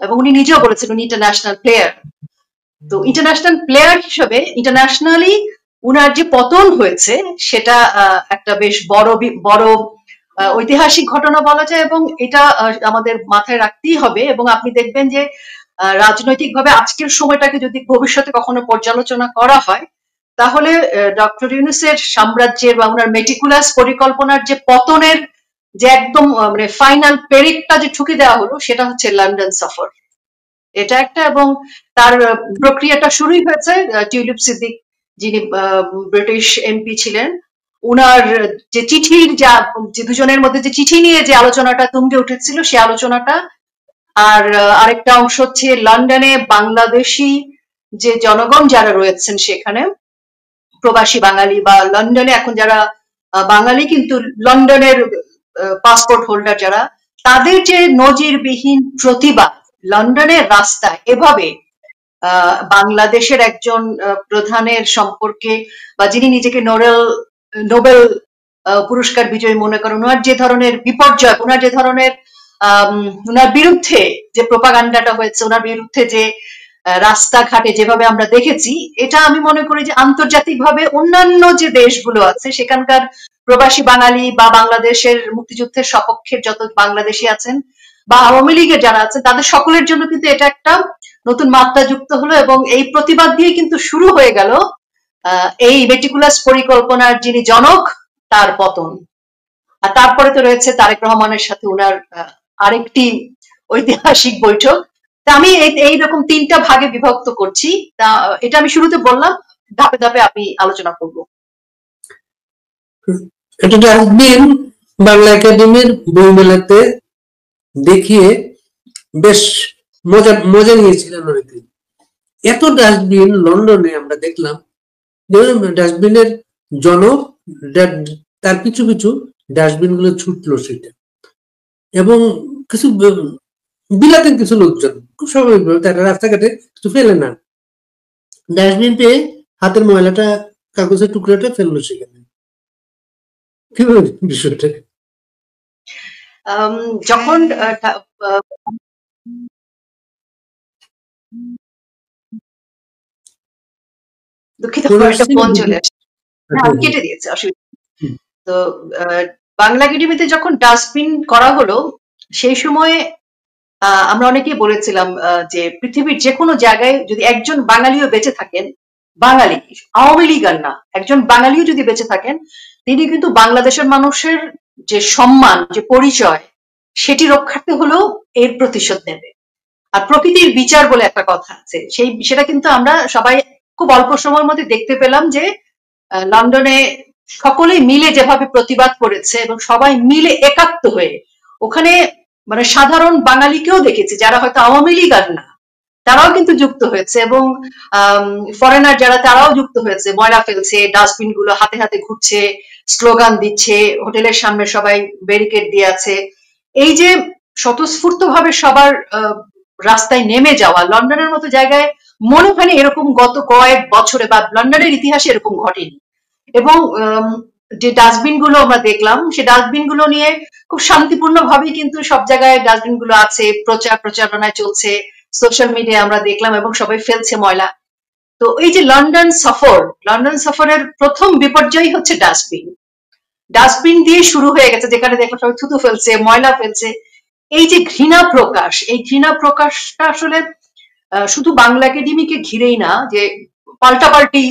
এবং উনি নিজেও বলেছেন উনি ইন্টারন্যাশনাল প্লেয়ার। তো ইন্টারন্যাশনাল প্লেয়ার হিসেবে ইন্টারন্যাশনালি উনার যে পতন হয়েছে সেটা একটা বেশ বড় ঐতিহাসিক ঘটনা বলা যায়, এবং এটা আমাদের মাথায় রাখতেই হবে। এবং আপনি দেখবেন যে রাজনৈতিকভাবে আজকের সময়টাকে যদি ভবিষ্যতে কখনো পর্যালোচনা করা হয়, তাহলে ডক্টর ইউনূসের সাম্রাজ্যের বা ওনার মেটিকুলাস পরিকল্পনার যে পতনের যে একদম মানে ফাইনাল পেরেকটা যে ঠুকে দেওয়া হলো, সেটা হচ্ছে লন্ডন সফর। এটা একটা, এবং তার প্রক্রিয়াটা শুরুই হয়েছে টিউলিপ সিদ্দিক, যিনি ব্রিটিশ এমপি ছিলেন, উনার যে চিঠির যে দুজনের মধ্যে যে চিঠি নিয়ে যে আলোচনাটা তুঙ্গে উঠেছিল, সে আলোচনাটা। আর আরেকটা অংশ হচ্ছে লন্ডনে বাংলাদেশি যে জনগণ যারা রয়েছেন সেখানে, প্রবাসী বাঙালি বা লন্ডনে এখন যারা বাঙালি কিন্তু লন্ডনের পাসপোর্ট হোল্ডার যারা, তাদের যে নজিরবিহীন প্রতিবাদ লন্ডনের রাস্তায় এভাবে বাংলাদেশের একজন প্রধানের সম্পর্কে, বা যিনি নিজেকে নোবেল পুরস্কার বিজয়ী মনে করেন, ওনার যে ধরনের বিপর্যয়, ওনার যে ধরনের ওনার বিরুদ্ধে যে প্রোপাগান্ডাটা হয়েছে, ওনার বিরুদ্ধে যে রাস্তাঘাটে যেভাবে আমরা দেখেছি, এটা আমি মনে করি যে আন্তর্জাতিকভাবে অন্যান্য যে দেশগুলো আছে সেখানকার প্রবাসী বাঙালি বা বাংলাদেশের মুক্তিযুদ্ধের সপক্ষের যত বাংলাদেশি আছেন বা আওয়ামী লীগের যারা আছেন, তাদের সকলের জন্য কিন্তু এটা একটা নতুন মাত্রা যুক্ত হলো। এবং এই প্রতিবাদ দিয়ে কিন্তু শুরু হয়ে গেল এই মেটিকুলাস পরিকল্পনার যিনি জনক, তার পতন। আর তারপরে তো রয়েছে তারেক রহমানের সাথে উনার আরেকটি ঐতিহাসিক বৈঠক। তা আমি এইরকম তিনটা ভাগে বিভক্ত করছি। তা এটা আমি শুরুতে বললাম, ধাপে ধাপে আমি আলোচনা করব। এটা ডাস্টবিন বাংলা একাডেমির বইমেলাতে দেখিয়ে বেশ মজা নিয়েছিলেন অনেকে। এত ডাস্টবিন লন্ডনে আমরা দেখলাম, ডাস্টবিনের জনক, তার পিছু পিছু ডাস্টবিন গুলো ছুটলো সেটা, এবং কিছু বিলাতেন কিছু লোকজন খুব স্বাভাবিকভাবে তারা রাস্তাঘাটে কিছু ফেলে না, ডাস্টবিন পেয়ে হাতের ময়লাটা, কাগজের টুকরাটা ফেললো সেখানে। কিভাবে বিষয়টা? যখন দুঃখিত, একটা ফোন চলে আসে, কেটে দিয়েছে, অসুবিধা। তো বাংলা একাডেমিতে যখন ডাস্টবিন করা হলো, সেই সময় আমরা অনেকেই বলেছিলাম যে পৃথিবীর যে কোনো জায়গায় যদি একজন বাঙালিও বেঁচে থাকেন, বাঙালি, আওয়ামী লীগ আর না, একজন বাঙালিও যদি বেঁচে থাকেন, তিনি কিন্তু বাংলাদেশের মানুষের যে সম্মান, যে পরিচয়, সেটি রক্ষার্থে হলেও এর প্রতিশোধ নেবে। আর প্রকৃতির বিচার বলে একটা কথা আছে, সেটা কিন্তু আমরা সবাই খুব অল্প সময়ের মধ্যে দেখতে পেলাম যে লন্ডনে সকলে মিলে যেভাবে প্রতিবাদ করেছে এবং সবাই মিলে একাত্ম হয়ে, ওখানে মানে সাধারণ বাঙালিকেও দেখেছি যারা হয়তো আওয়ামী লীগ আর না, তারাও কিন্তু যুক্ত হয়েছে, এবং ফরেনার যারা তারাও যুক্ত হয়েছে, ময়লা ফেলছে, ডাস্টবিন গুলো হাতে হাতে ঘুরছে, স্লোগান দিচ্ছে, হোটেলের সামনে সবাই ব্যারিকেড দিয়ে আছে। এই যে স্বতঃস্ফূর্ত ভাবে সবার রাস্তায় নেমে যাওয়া, লন্ডনের মতো জায়গায় মনে হয় এরকম গত কয়েক বছরে বা লন্ডনের ইতিহাসে এরকম ঘটেনি। এবং যে ডাস্টবিন গুলো আমরা দেখলাম, সে ডাস্টবিন গুলো নিয়ে খুব শান্তিপূর্ণ ভাবেই কিন্তু সব জায়গায় ডাস্টবিন গুলো আছে, প্রচারণায় চলছে, সোশ্যাল মিডিয়ায় আমরা দেখলাম, এবং সবাই ফেলছে ময়লা। তো এই যে লন্ডন সফরের প্রথম বিপর্যয় হচ্ছে ডাস্টবিন। ডাস্টবিন দিয়ে শুরু হয়ে গেছে, যেখানে দেখলাম সবাই থুতু ফেলছে, ময়লা ফেলছে। এই যে ঘৃণা প্রকাশ, এই ঘৃণা প্রকাশটা আসলে শুধু বাংলা একাডেমিকে ঘিরেই না, যে পাল্টাপাল্টি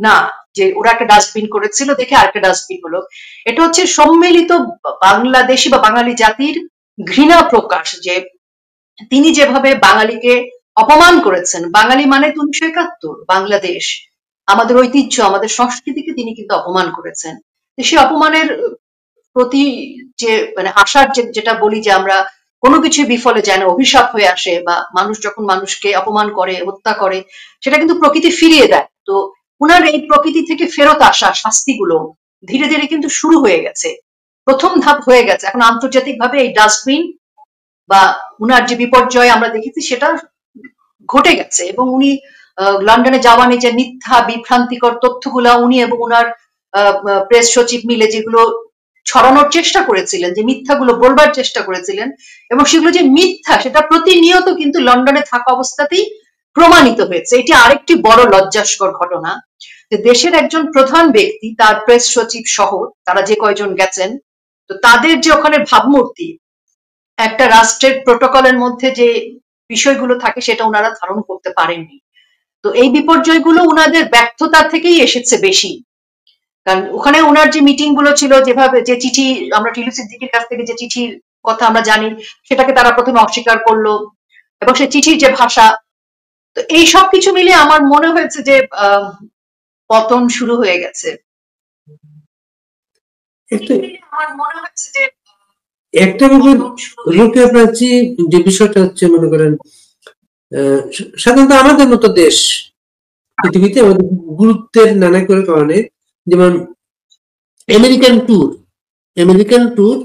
না, যে ওরা একটা ডাস্টবিন করেছিল দেখে আরেকটা ডাস্টবিন হলো, এটা হচ্ছে সম্মিলিত বাংলাদেশি বা বাঙালি জাতির ঘৃণা প্রকাশ, যে তিনি যেভাবে বাঙালিকে অপমান করেছেন। বাঙালি মানে 1971, বাংলাদেশ, আমাদের ঐতিহ্য, আমাদের সংস্কৃতিকে তিনি কিন্তু অপমান করেছেন। সে অপমানের প্রতি যে মানে আশার যেটা বলি যে আমরা কোনো কিছু বিফলে যায় না, অভিশাপ হয়ে আসে, বা মানুষ যখন মানুষকে অপমান করে, হত্যা করে, সেটা কিন্তু প্রকৃতি ফিরিয়ে দেয়। তো উনার এই প্রকৃতি থেকে ফেরত আসা শাস্তিগুলো ধীরে ধীরে কিন্তু শুরু হয়ে গেছে, প্রথম ধাপ হয়ে গেছে। এখন আন্তর্জাতিকভাবে এই ডাস্টবিন বা উনার যে বিপর্যয় আমরা দেখেছি সেটা ঘটে গেছে, এবং উনি লন্ডনে যাওয়া নিয়ে যে মিথ্যা বিভ্রান্তিকর তথ্যগুলা উনি এবং উনার প্রেস সচিব মিলে যেগুলো ছড়ানোর চেষ্টা করেছিলেন, যে মিথ্যাগুলো বলবার চেষ্টা করেছিলেন, এবং সেগুলো যে মিথ্যা সেটা প্রতিনিয়ত কিন্তু লন্ডনে থাকা অবস্থাতেই প্রমাণিত হয়েছে। এটি আরেকটি বড় লজ্জাস্কর ঘটনা, যে দেশের একজন প্রধান ব্যক্তি, তার প্রেস সচিব সহ তারা যে কয়জন গেছেন, তো তাদের যে ওখানে ভাবমূর্তি, একটা রাষ্ট্রের প্রোটোকলের মধ্যে যে বিষয়গুলো থাকে সেটা ওনারা ধারণ করতে পারেননি। তো এই বিপর্যয়গুলো ওনাদের ব্যর্থতা থেকেই এসেছে বেশি। কারণ ওখানে ওনার যে মিটিং গুলো ছিল, যেভাবে যে চিঠি, আমরা টিলু সিদ্দিকীর কাছ থেকে যে চিঠির কথা আমরা জানি, সেটাকে তারা প্রথমে অস্বীকার করলো, এবং সে চিঠির যে ভাষা, তো এই সব কিছু মিলে আমার মনে হয়েছে যে পতন শুরু হয়ে গেছে। একটা ব্যাপার রুকিয়া প্রাচী, যে বিষয়টা হচ্ছে মনে করেন সাধারণত আমাদের মতো দেশ পৃথিবীতে আমাদের গুরুত্বের নানা করে কারণে, যেমন আমেরিকান ট্যুর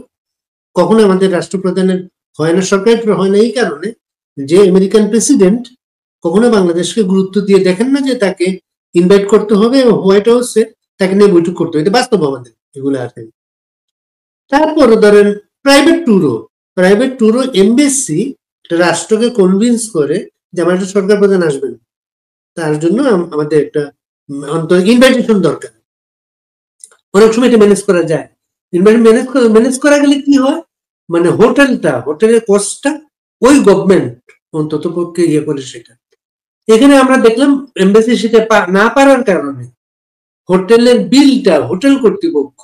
কখনো আমাদের রাষ্ট্রপ্রধানের হয় না, সরকারের হয় না, এই কারণে যে আমেরিকান প্রেসিডেন্ট কখনো বাংলাদেশকে গুরুত্ব দিয়ে দেখেন না যে তাকে ইনভাইট করতে হবে এবং হোয়াইট হাউসে তাকে নিয়ে বৈঠক করতে হবে। এটা বাস্তব আমাদের এগুলো আছে। তারপরে ধরেন প্রাইভেট ট্যুরও এমবেসি রাষ্ট্রকে কনভিন্স করে যে আমার একটা সরকার প্রধান আসবেন, তার জন্য আমাদের একটা অন্তত ইনভাইটেশন দরকার। অনেক সময় এটা ম্যানেজ করা যায়। ম্যানেজ করা গেলে কি হয়, মানে হোটেলের কস্টটা ওই গভর্নমেন্ট অন্তত পক্ষে ইয়ে করে সেটা। এখানে আমরা দেখলাম এমবেসি সেটা না পারার কারণে হোটেলের বিলটা, হোটেল কর্তৃপক্ষ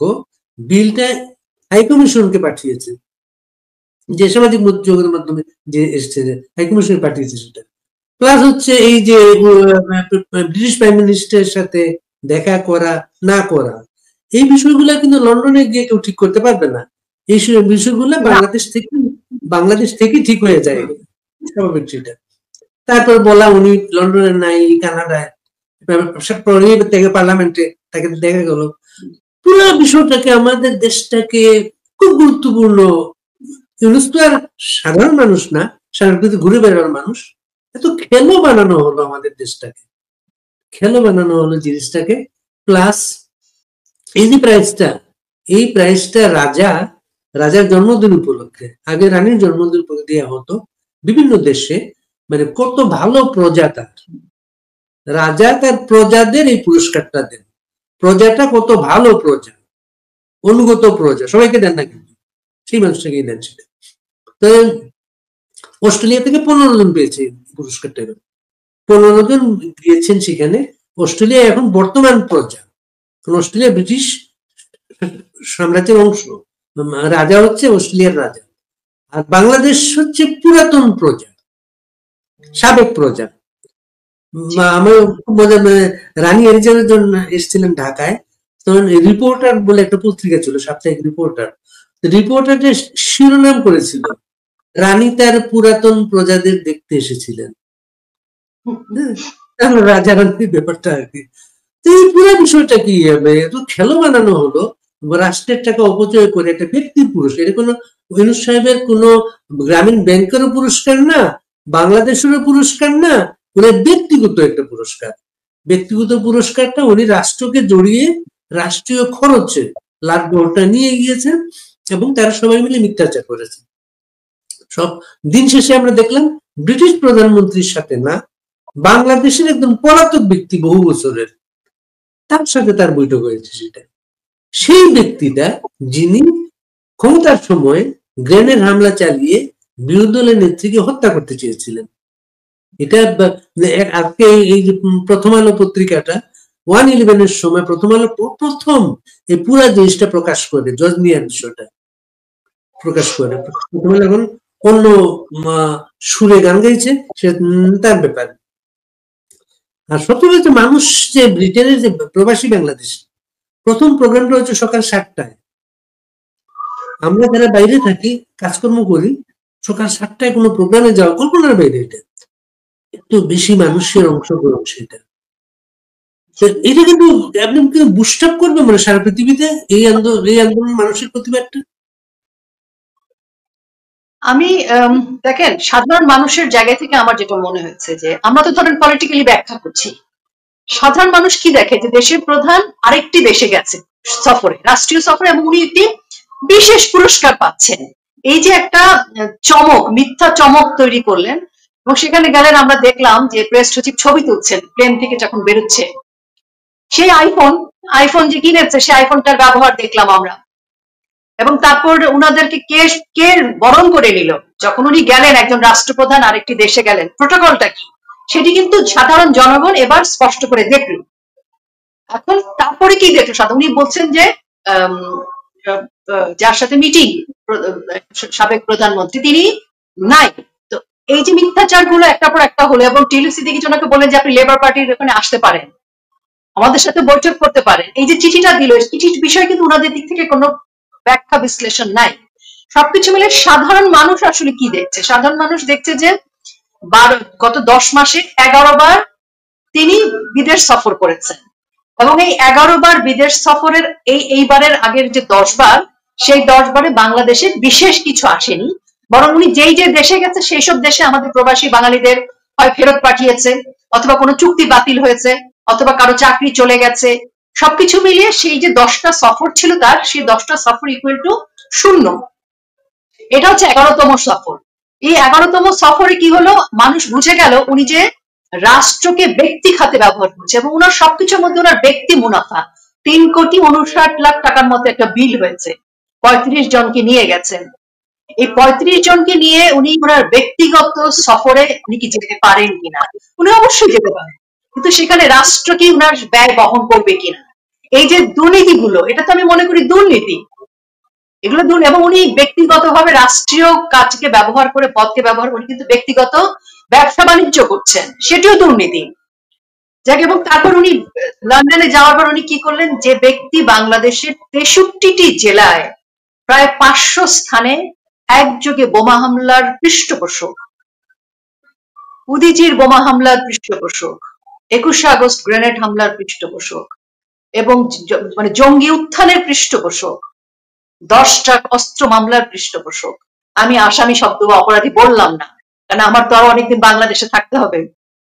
বিলটা হাইকমিশনকে পাঠিয়েছে, যে সামাজিক যোগাযোগের মাধ্যমে যে এসছে, হাইকমিশনে পাঠিয়েছে সেটা। প্লাস হচ্ছে এই যে ব্রিটিশ প্রাইম মিনিস্টারের সাথে দেখা করা না করা, এই বিষয়গুলো কিন্তু লন্ডনে গিয়ে কেউ ঠিক করতে পারবে না। এই বিষয়গুলো বাংলাদেশ থেকে ঠিক হয়ে যায়, স্বাভাবিক সেটা। তারপর বলা উনি লন্ডনে নাই, কানাডায়, থেকে পার্লামেন্টে তাকে দেখা গেল। পুরো বিষয়টাকে, আমাদের দেশটাকে খুব গুরুত্বপূর্ণ, ইউনুস তো আর সাধারণ মানুষ না, সারা ঘুরে বেড়ানোর মানুষ, এত খেলো বানানো হলো আমাদের দেশটাকে, খেলো বানানো হলো জিনিসটাকে। প্লাস এই যে প্রাইসটা রাজার জন্মদিন উপলক্ষে, আগে রানীর জন্মদিন উপলক্ষে দেওয়া হতো বিভিন্ন দেশে, মানে কত ভালো প্রজা তার, রাজা তার প্রজাদের এই পুরস্কারটা দেন। প্রজাটা কত ভালো প্রজা, অনুগত প্রজা, সবাইকে দেন না কিন্তু, সেই মানুষটাকেই দেন সেটা। তো অস্ট্রেলিয়া থেকে 15 জন পেয়েছে পুরস্কারটা, 15 জন গিয়েছেন সেখানে। অস্ট্রেলিয়া এখন বর্তমান প্রজা, অস্ট্রেলিয়া ব্রিটিশ সাম্রাজ্যের অংশ, রাজা হচ্ছে অস্ট্রেলিয়ার রাজা, আর বাংলাদেশ হচ্ছে পুরাতন প্রজা, সাবেক প্রজা। আমার খুব মজা, রানী এলিজাবেথ এসেছিলেন ঢাকায়, তখন রিপোর্টার বলে একটা পত্রিকা ছিল, সাপ্তাহিক রিপোর্টারটা শিরোনাম করেছিল রানী তার পুরাতন প্রজাদের দেখতে এসেছিলেন, রাজা রানীর ব্যাপারটা আর কি। এই পুরো বিষয়টা কি এত খেলো বানানো হলো, রাষ্ট্রের টাকা অপচয় করে একটা ব্যক্তির পুরস্কার। এটা কোনো ইউনুস সাহেবের কোনো গ্রামীণ ব্যাংকেরও পুরস্কার না, বাংলাদেশেরও পুরস্কার না, ওনার ব্যক্তিগত একটা পুরস্কার। ব্যক্তিগত পুরস্কারটা উনি রাষ্ট্রকে জড়িয়ে রাষ্ট্রীয় খরচে লাভটা নিয়ে গিয়েছেন, এবং তারা সবাই মিলে মিথ্যাচার করেছে। সব দিন শেষে আমরা দেখলাম ব্রিটিশ প্রধানমন্ত্রীর সাথে না, বাংলাদেশের একদম পলাতক ব্যক্তি বহু বছরের, তার সাথে তার বৈঠক হয়েছে। সেটা সেই ব্যক্তিটা যিনি ক্ষমতার সময় গ্রেনেড হামলা চালিয়ে বিরোধী দলের নেত্রীকে হত্যা করতে চেয়েছিলেন। এটা আজকে এই যে প্রথম আলো পত্রিকাটা 1/11 সময় প্রথম আলো প্রথম এই পুরা জিনিসটা প্রকাশ করে, জজ মিয়ার বিষয়টা প্রকাশ করে। প্রথম আলো এখন অন্য সুরে গান গাইছে, সে তার ব্যাপার। আর সবচেয়ে হচ্ছে মানুষ যে ব্রিটেনের যে প্রবাসী বাংলাদেশ, প্রথম প্রোগ্রামটা হচ্ছে সকাল 7টায়। আমরা যারা বাইরে থাকি, কাজকর্ম করি, সকাল 7টায় কোনো প্রোগ্রামে যাওয়া কল্পনার বাইরে। এটা একটু বেশি মানুষের অংশগ্রহণ সেটা। এটা কিন্তু আপনি বুস্ট আপ করবে মানে সারা পৃথিবীতে এই আন্দোলন, মানুষের প্রতিবাদটা। আমি দেখেন, সাধারণ মানুষের জায়গা থেকে আমার যেটা মনে হচ্ছে, যে আমরা তো ধরেন পলিটিক্যালি ব্যাখ্যা করছি, সাধারণ মানুষ কি দেখে, যে দেশের প্রধান আরেকটি দেশে গেছে সফরে, রাষ্ট্রীয় সফরে, এবং উনি একটি বিশেষ পুরস্কার পাচ্ছেন। এই যে একটা চমক, মিথ্যা চমক তৈরি করলেন, এবং সেখানে গেলেন আমরা দেখলাম যে প্রেস সচিব ছবি তুলছেন প্লেন থেকে যখন বেরোচ্ছে, সেই আইফোন যে কিনেছে সেই আইফোনটার ব্যবহার দেখলাম আমরা। এবং তারপর উনাদেরকে কে কে বরণ করে নিল যখন উনি গেলেন, একজন রাষ্ট্রপ্রধান আরেকটি দেশে গেলেন, প্রোটোকলটা কি সেটি কিন্তু সাধারণ জনগণ এবার স্পষ্ট করে দেখল। এখন তারপরে কি দেখলো সাধারণ, উনি বলছেন যে যার সাথে মিটিং সাবেক প্রধানমন্ত্রী তিনি নাই। তো এই যে মিথ্যাচার গুলো একটা পর একটা হলো, এবং টিএলসি দিকে জনকে বলেন যে আপনি লেবার পার্টির ওখানে আসতে পারেন, আমাদের সাথে বৈঠক করতে পারেন। এই যে চিঠিটা দিল, চিঠির বিষয়ে কিন্তু ওনাদের দিক থেকে কোনো ব্যাখ্যা বিশ্লেষণ নাই। সবকিছু মিলে সাধারণ মানুষ আসলে কি দেখছে? সাধারণ মানুষ দেখছে যে গত 10 মাসে 11 বার তিনি বিদেশ সফর করেছেন, এবং এই 11 বার বিদেশ সফরের এইবারের আগের যে 10 বার, সেই 10 বারে বাংলাদেশে বিশেষ কিছু আসেনি, বরং উনি যেই যে দেশে গেছে সেই সব দেশে আমাদের প্রবাসী বাঙালিদের হয় ফেরত পাঠিয়েছে, অথবা কোনো চুক্তি বাতিল হয়েছে, অথবা কারো চাকরি চলে গেছে। সবকিছু মিলিয়ে সেই যে 10টা সফর ছিল তার, সেই 10টা সফর ইকুয়াল টু 0। এটা হচ্ছে 11তম সফর। এই 11তম সফরে কি হলো, মানুষ বুঝে গেল উনি যে রাষ্ট্রকে ব্যক্তি খাতে ব্যবহার করছে, এবং ওনার সবকিছুর মধ্যে ওনার ব্যক্তি মুনাফা। 3,59,00,000 টাকার মতো একটা বিল হয়েছে, 35 জনকে নিয়ে গেছেন। এই 35 জনকে নিয়ে উনি ওনার ব্যক্তিগত সফরে উনি কি যেতে পারেন কিনা? উনি অবশ্যই যেতে পারেন, কিন্তু সেখানে রাষ্ট্র কি ওনার ব্যয় বহন করবে কিনা? এই যে দুর্নীতিগুলো, এটা তো আমি মনে করি দুর্নীতি। এগুলো এবং উনি ব্যক্তিগতভাবে রাষ্ট্রীয় কাজকে ব্যবহার করে, পদকে ব্যবহার করে কিন্তু ব্যক্তিগত ব্যবসা বাণিজ্য করছেন, সেটিও দুর্নীতি। যাকে, এবং তারপর উনি লন্ডনে যাওয়ার পর উনি কি করলেন, যে ব্যক্তি বাংলাদেশের 63টি জেলায় প্রায় 500 স্থানে একযোগে বোমা হামলার পৃষ্ঠপোষক, উদিচির বোমা হামলার পৃষ্ঠপোষক, 21শে আগস্ট গ্রেনেড হামলার পৃষ্ঠপোষক, এবং মানে জঙ্গি উত্থানের পৃষ্ঠপোষক, 10টা অস্ত্র মামলার পৃষ্ঠপোষক। আমি আসামি শব্দ বা অপরাধী বললাম না, কারণ আমার তো আরো অনেকদিন বাংলাদেশে থাকতে হবে।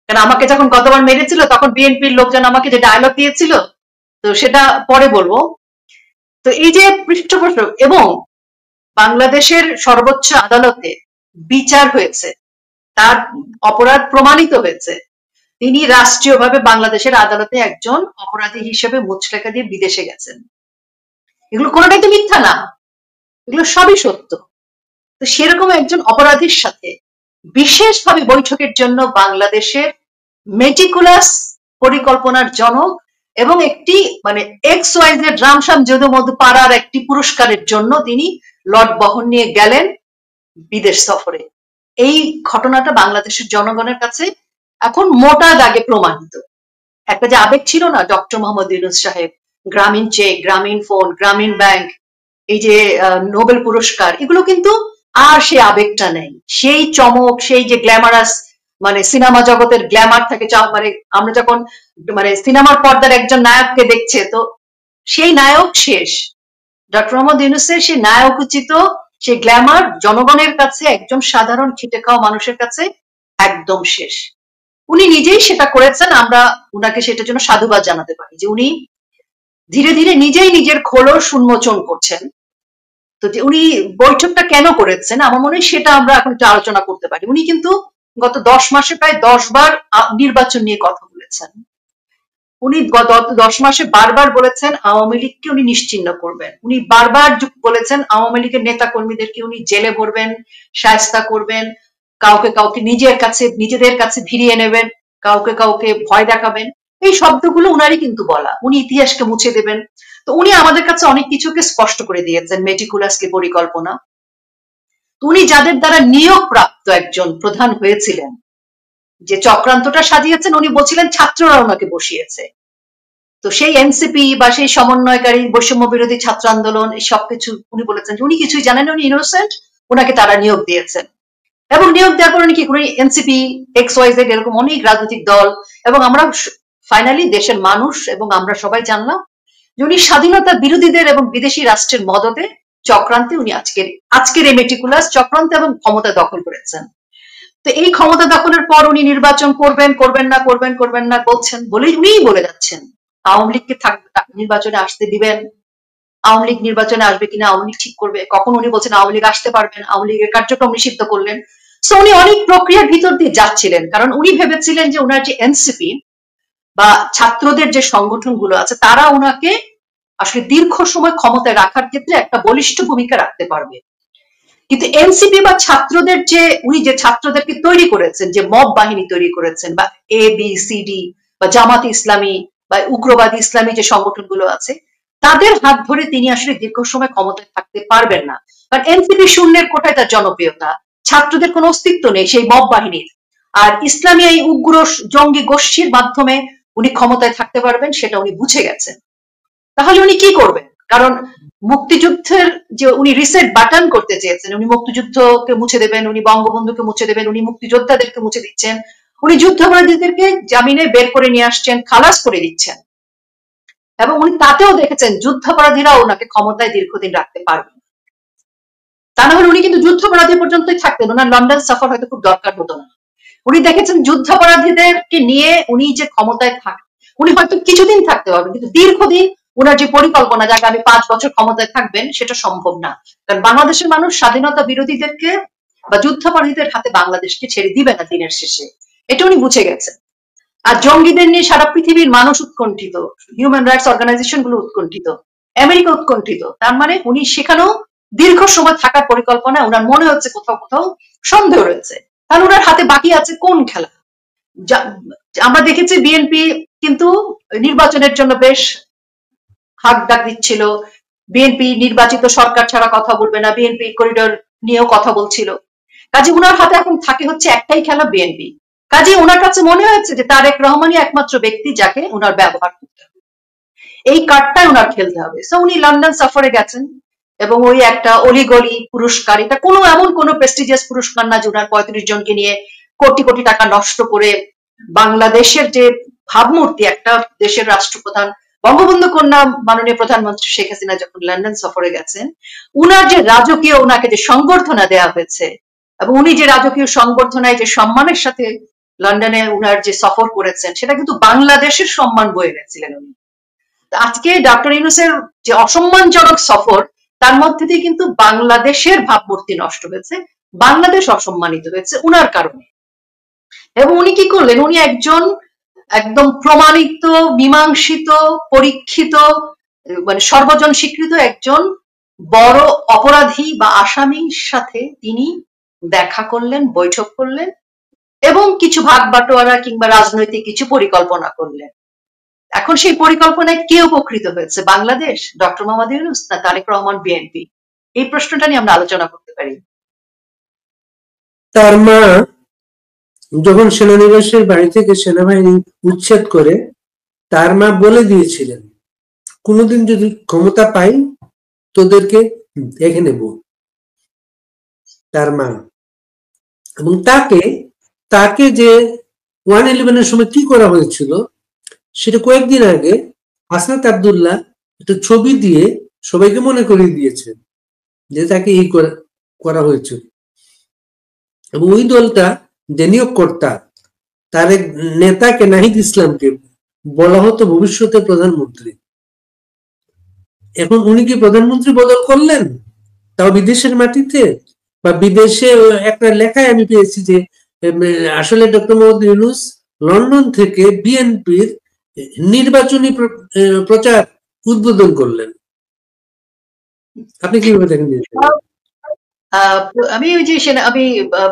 কারণ আমাকে যখন গতবার মেরেছিল তখন বিএনপির লোকজন আমাকে যে ডায়লগ দিয়েছিল, তো সেটা পরে বলবো। তো এই যে পৃষ্ঠপোষক, এবং বাংলাদেশের সর্বোচ্চ আদালতে বিচার হয়েছে, তার অপরাধ প্রমাণিত হয়েছে, তিনি রাষ্ট্রীয়ভাবে বাংলাদেশের আদালতে একজন অপরাধী হিসেবে মুচলেখা দিয়ে বিদেশে গেছেন। এগুলো কোনোটাই তো মিথ্যা না, এগুলো সবই সত্য। তো সেরকম একজন অপরাধীর সাথে বিশেষভাবে বৈঠকের জন্য বাংলাদেশের মেটিকুলাস পরিকল্পনার জনক এবং একটি মানে XYZ রামশ্যাম যদু মধু পাড়ার একটি পুরস্কারের জন্য তিনি লট বহন নিয়ে গেলেন বিদেশ সফরে। এই ঘটনাটা বাংলাদেশের জনগণের কাছে এখন মোটা দাগে প্রমাণিত। একটা যে আবেগ ছিল না ডক্টর মোহাম্মদ ইউনূস সাহেব, গ্রামীণ চেক, গ্রামীণ ফোন, গ্রামীণ ব্যাংক, এই যে নোবেল পুরস্কার, এগুলো কিন্তু আর সেই আবেগটা নেই, সেই চমক, সেই যে গ্ল্যামারাস, মানে সিনেমা জগতের গ্ল্যামার থাকে, মানে আমরা যখন মানে সিনেমার পর্দার একজন নায়ককে দেখছে, তো সেই নায়ক শেষ। ডক্টর মোহাম্মদ ইউনূসের সেই নায়ক উচিত সেই গ্ল্যামার জনগণের কাছে, একজন সাধারণ খেটে খাওয়া মানুষের কাছে একদম শেষ। উনি নিজেই সেটা করেছেন, আমরা উনাকে সেটার জন্য সাধুবাদ জানাতে পারি যে উনি ধীরে ধীরে নিজেই নিজের খোলস উন্মোচন করছেন। তো যে উনি বৈঠকটা কেন করেছেন, আমার মনে হয় সেটা আমরা এখন একটু আলোচনা করতে পারি। উনি কিন্তু গত 10 মাসে প্রায় 10 বার নির্বাচন নিয়ে কথা বলেছেন। উনি গত 10 মাসে বারবার বলেছেন আওয়ামী লীগকে উনি নিশ্চিহ্ন করবেন। উনি বারবার বলেছেন আওয়ামী লীগের নেতা কর্মীদেরকে উনি জেলে ভরবেন, শায়েস্তা করবেন, কাউকে কাউকে নিজেদের কাছে ভিড়িয়ে নেবেন, কাউকে কাউকে ভয় দেখাবেন। এই শব্দগুলো উনারই কিন্তু বলা। উনি ইতিহাসকে মুছে দেবেন। তো উনি আমাদের কাছে অনেক কিছুকে স্পষ্ট করে দিয়েছেন, মেটিকুলাসলি পরিকল্পনা। উনি যাদের দ্বারা নিয়োগ প্রাপ্ত একজন প্রধান হয়েছিলেন, যে চক্রান্তটা সাজিয়েছেন, উনি বলছিলেন ছাত্ররা ওনাকে বসিয়েছে। তো সেই এনসিপি বা সেই সমন্বয়কারী বৈষম্য বিরোধী ছাত্র আন্দোলন, এই সবকিছু উনি বলেছেন উনি কিছুই জানেন, উনি ইনোসেন্ট, ওনাকে তারা নিয়োগ দিয়েছেন। এবং নিয়োগ দেওয়ার পর উনি কি করে এনসিপি, XYZ এরকম অনেক রাজনৈতিক দল, এবং আমরা ফাইনালি দেশের মানুষ এবং আমরা সবাই জানলাম যে উনি স্বাধীনতা বিরোধীদের এবং বিদেশি রাষ্ট্রের মদতে চক্রান্তে উনি আজকের এই মেটিকুলাস চক্রান্ত এবং ক্ষমতা দখল করেছেন। তো এই ক্ষমতা দখলের পর উনি নির্বাচন করবেন না বলছেন, বলেই উনিই বলে যাচ্ছেন আওয়ামী লীগকে নির্বাচনে আসতে দিবেন, আওয়ামী লীগ নির্বাচনে আসবে কিনা আওয়ামী লীগ ঠিক করবে, কখন উনি বলছেন আওয়ামী লীগ আসতে পারবেন, আওয়ামী লীগের কার্যক্রম নিষিদ্ধ করলেন। সো উনি অনেক প্রক্রিয়ার ভিতর দিয়ে যাচ্ছিলেন, কারণ উনি ভেবেছিলেন যে ওনার যে এনসিপি বা ছাত্রদের যে সংগঠনগুলো আছে তারা ওনাকে আসলে দীর্ঘ সময় ক্ষমতায় রাখার ক্ষেত্রে একটা বলিষ্ঠ ভূমিকা রাখতে পারবে। কিন্তু এনসিপি বা ছাত্রদের যে উনি যে ছাত্রদেরকে তৈরি করেছেন, যে মব বাহিনী তৈরি করেছেন, বা ABCD বা জামাত ইসলামী বা উগ্রবাদী ইসলামী যে সংগঠনগুলো আছে, তাদের হাত ধরে তিনি আসলে দীর্ঘ সময় ক্ষমতায় থাকতে পারবেন না। কারণ এনসিপি শূন্যের কোটায় তার জনপ্রিয়তা, ছাত্রদের কোনো অস্তিত্ব নেই সেই মব বাহিনীর, আর ইসলামী এই উগ্র জঙ্গি গোষ্ঠীর মাধ্যমে উনি ক্ষমতায় থাকতে পারবেন সেটা উনি বুঝে গেছেন। তাহলে উনি কি করবেন? কারণ মুক্তিযুদ্ধের যে উনি রিসেট বাটন করতে চেয়েছেন, উনি মুক্তিযুদ্ধকে মুছে দেবেন, উনি বঙ্গবন্ধুকে মুছে দেবেন, উনি মুক্তিযোদ্ধাদেরকে মুছে দিচ্ছেন, উনি যুদ্ধাপরাধীদেরকে জামিনে বের করে নিয়ে আসছেন, খালাস করে দিচ্ছেন, এবং উনি তাতেও দেখেছেন যুদ্ধাপরাধীরা ওনাকে ক্ষমতায় দীর্ঘদিন রাখতে পারবে। তা না হলে উনি কিন্তু যুদ্ধাপরাধী পর্যন্তই থাকতেন, ওনার লন্ডন সফর হয়তো খুব দরকার হতো না। উনি দেখেছেন যুদ্ধাপরাধীদেরকে নিয়ে উনি যে ক্ষমতায় উনি হয়তো কিছুদিন থাকতে পারবেন, কিন্তু দীর্ঘদিন ওনার যে পরিকল্পনা যে আগামী 5 বছর ক্ষমতায় থাকবেন সেটা সম্ভব না। কারণ বাংলাদেশের মানুষ স্বাধীনতা বিরোধীদেরকে বা যুদ্ধাপরাধীদের হাতে বাংলাদেশকে ছেড়ে দিবে না দিনের শেষে, এটা উনি বুঝে গেছেন। আর জঙ্গিদের নিয়ে সারা পৃথিবীর মানুষ উৎকণ্ঠিত, হিউম্যান রাইটস অর্গানাইজেশন গুলো উৎকণ্ঠিত, আমেরিকা উৎকণ্ঠিত। তার মানে উনি সেখানেও দীর্ঘ সময় থাকার পরিকল্পনা, ওনার মনে হচ্ছে কোথাও কোথাও সন্দেহ রয়েছে। তাহলে ওনার হাতে বাকি আছে কোন খেলা? আমরা দেখেছি বিএনপি কিন্তু নির্বাচনের জন্য বেশ হাক ডাক দিচ্ছিল, বিএনপি নির্বাচিত সরকার ছাড়া কথা বলবে না, বিএনপি করিডোর নিয়েও কথা বলছিল। কাজে ওনার হাতে এখন থাকে হচ্ছে একটাই খেলা, বিএনপি। কাজে ওনার কাছে মনে হয়েছে যে তারেক রহমানই একমাত্র ব্যক্তি যাকে ওনার ব্যবহার করতে হবে, এই কার্ডটাই ওনার খেলতে হবে। সো উনি লন্ডন সফরে গেছেন, এবং ওই একটা অলিগলি পুরস্কার, এটা কোনো এমন কোনো প্রেস্টিজিয়াস পুরস্কার না যে ওনার 35 জনকে নিয়ে কোটি কোটি টাকা নষ্ট করে বাংলাদেশের যে ভাবমূর্তি, একটা দেশের রাষ্ট্রপ্রধান বঙ্গবন্ধু কন্যা মাননীয় প্রধানমন্ত্রী শেখ হাসিনা যখন লন্ডন সফরে গেছেন, উনার যে রাজকীয় ওনাকে যে সংবর্ধনা দেওয়া হয়েছে, এবং উনি যে রাজকীয় সংবর্ধনায় যে সম্মানের সাথে লন্ডনে উনার যে সফর করেছেন, সেটা কিন্তু বাংলাদেশের সম্মান বয়ে এনেছিলেন উনি। আজকে ডক্টর ইউনূসের যে অসম্মানজনক সফর, তার মধ্যে দিয়ে কিন্তু বাংলাদেশের ভাবমূর্তি নষ্ট হয়েছে, বাংলাদেশ অসম্মানিত হয়েছে উনার কারণে। এবং উনি কি করলেন? উনি একজন একদম প্রমাণিত, মীমাংসিত, পরীক্ষিত, মানে সর্বজন স্বীকৃত একজন বড় অপরাধী বা আসামির সাথে তিনি দেখা করলেন, বৈঠক করলেন, এবং কিছু ভাগ বাটোয়ারা কিংবা রাজনৈতিক কিছু পরিকল্পনা করলেন। এখন সেই পরিকল্পনায় কে উপকৃত হয়েছে? বাংলাদেশ, ডক্টর মোহাম্মদ ইউনূস, না তারেক রহমান, বিএনপি? এই প্রশ্নটা নিয়ে আমরা আলোচনা করতে পারি। তার মা যখন সেনানিবাসের বাড়ি থেকে সেনাবাহিনী উচ্ছেদ করে, তার মা বলে দিয়েছিলেন কোনোদিন যদি ক্ষমতা পাই তোদেরকে দেখে নেব, তার মা। এবং তাকে যে 111-এর সময় কি করা হয়েছিল সেটা কয়েকদিন আগে হাসনাত আব্দুল্লাহ একটা ছবি দিয়ে সবাইকে মনে করিয়ে দিয়েছেন যে তাকে এই করা হয়েছিল। এবং ওই দলটা যে নিয়োগকর্তা, তার এক নেতাকে, নাহিদ ইসলামকে, বলা হতো ভবিষ্যতে প্রধানমন্ত্রী। এখন উনি কি প্রধানমন্ত্রী বদল করলেন, তাও বিদেশের মাটিতে? বা বিদেশে একটা লেখায় আমি পেয়েছি যে আসলে ডক্টর মোহাম্মদ ইউনূস লন্ডন থেকে বিএনপির নির্বাচনী প্রচার উদ্বোধন করলেন। আপনি কিভাবে দেখেন? আমি ওই যে আমি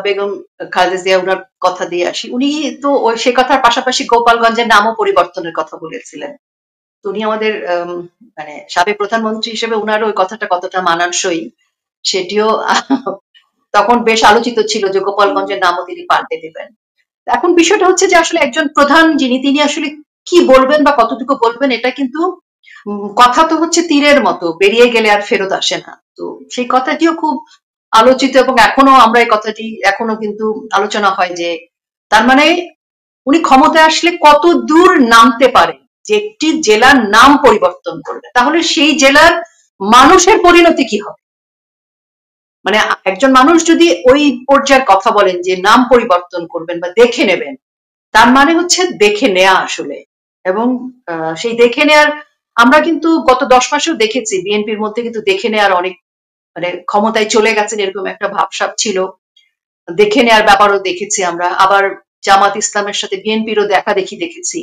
বেগম খালেদা জিয়া ওনার কথা দিয়ে আসি। উনি তো সে কথার পাশাপাশি গোপালগঞ্জের নামও পরিবর্তনের কথা বলেছিলেন। তো উনি আমাদের মানে সাবেক প্রধানমন্ত্রী হিসেবে উনার ওই কথাটা কতটা মানানসই সেটিও তখন বেশ আলোচিত ছিল যে গোপালগঞ্জের নামও তিনি পাল্টে দিবেন। এখন বিষয়টা হচ্ছে যে আসলে একজন প্রধান যিনি, তিনি আসলে কি বলবেন বা কতটুকু বলবেন, এটা কিন্তু কথা তো হচ্ছে তীরের মতো, বেরিয়ে গেলে আর ফেরত আসে না। তো সেই কথাটিও খুব আলোচিত, এবং এখনো আমরা এই কথাটি এখনো কিন্তু আলোচনা হয় যে তার মানে উনি ক্ষমতায় আসলে কত দূর নামতে পারে, যে একটি জেলার নাম পরিবর্তন করবে, তাহলে সেই জেলার মানুষের পরিণতি কি হবে? মানে একজন মানুষ যদি ওই পর্যায়ের কথা বলেন যে নাম পরিবর্তন করবেন বা দেখে নেবেন, তার মানে হচ্ছে দেখে নেয়া আসলে। এবং সেই দেখে নেয়ার আমরা কিন্তু গত 10 মাসেও দেখেছি বিএনপির মধ্যে কিন্তু দেখে নেওয়ার অনেক মানে ক্ষমতায় চলে গেছেন এরকম একটা ভাবসাব ছিল, দেখে নেওয়ার ব্যাপারও দেখেছি আমরা। আবার জামাত ইসলামের সাথে বিএনপিরও দেখা দেখি দেখেছি,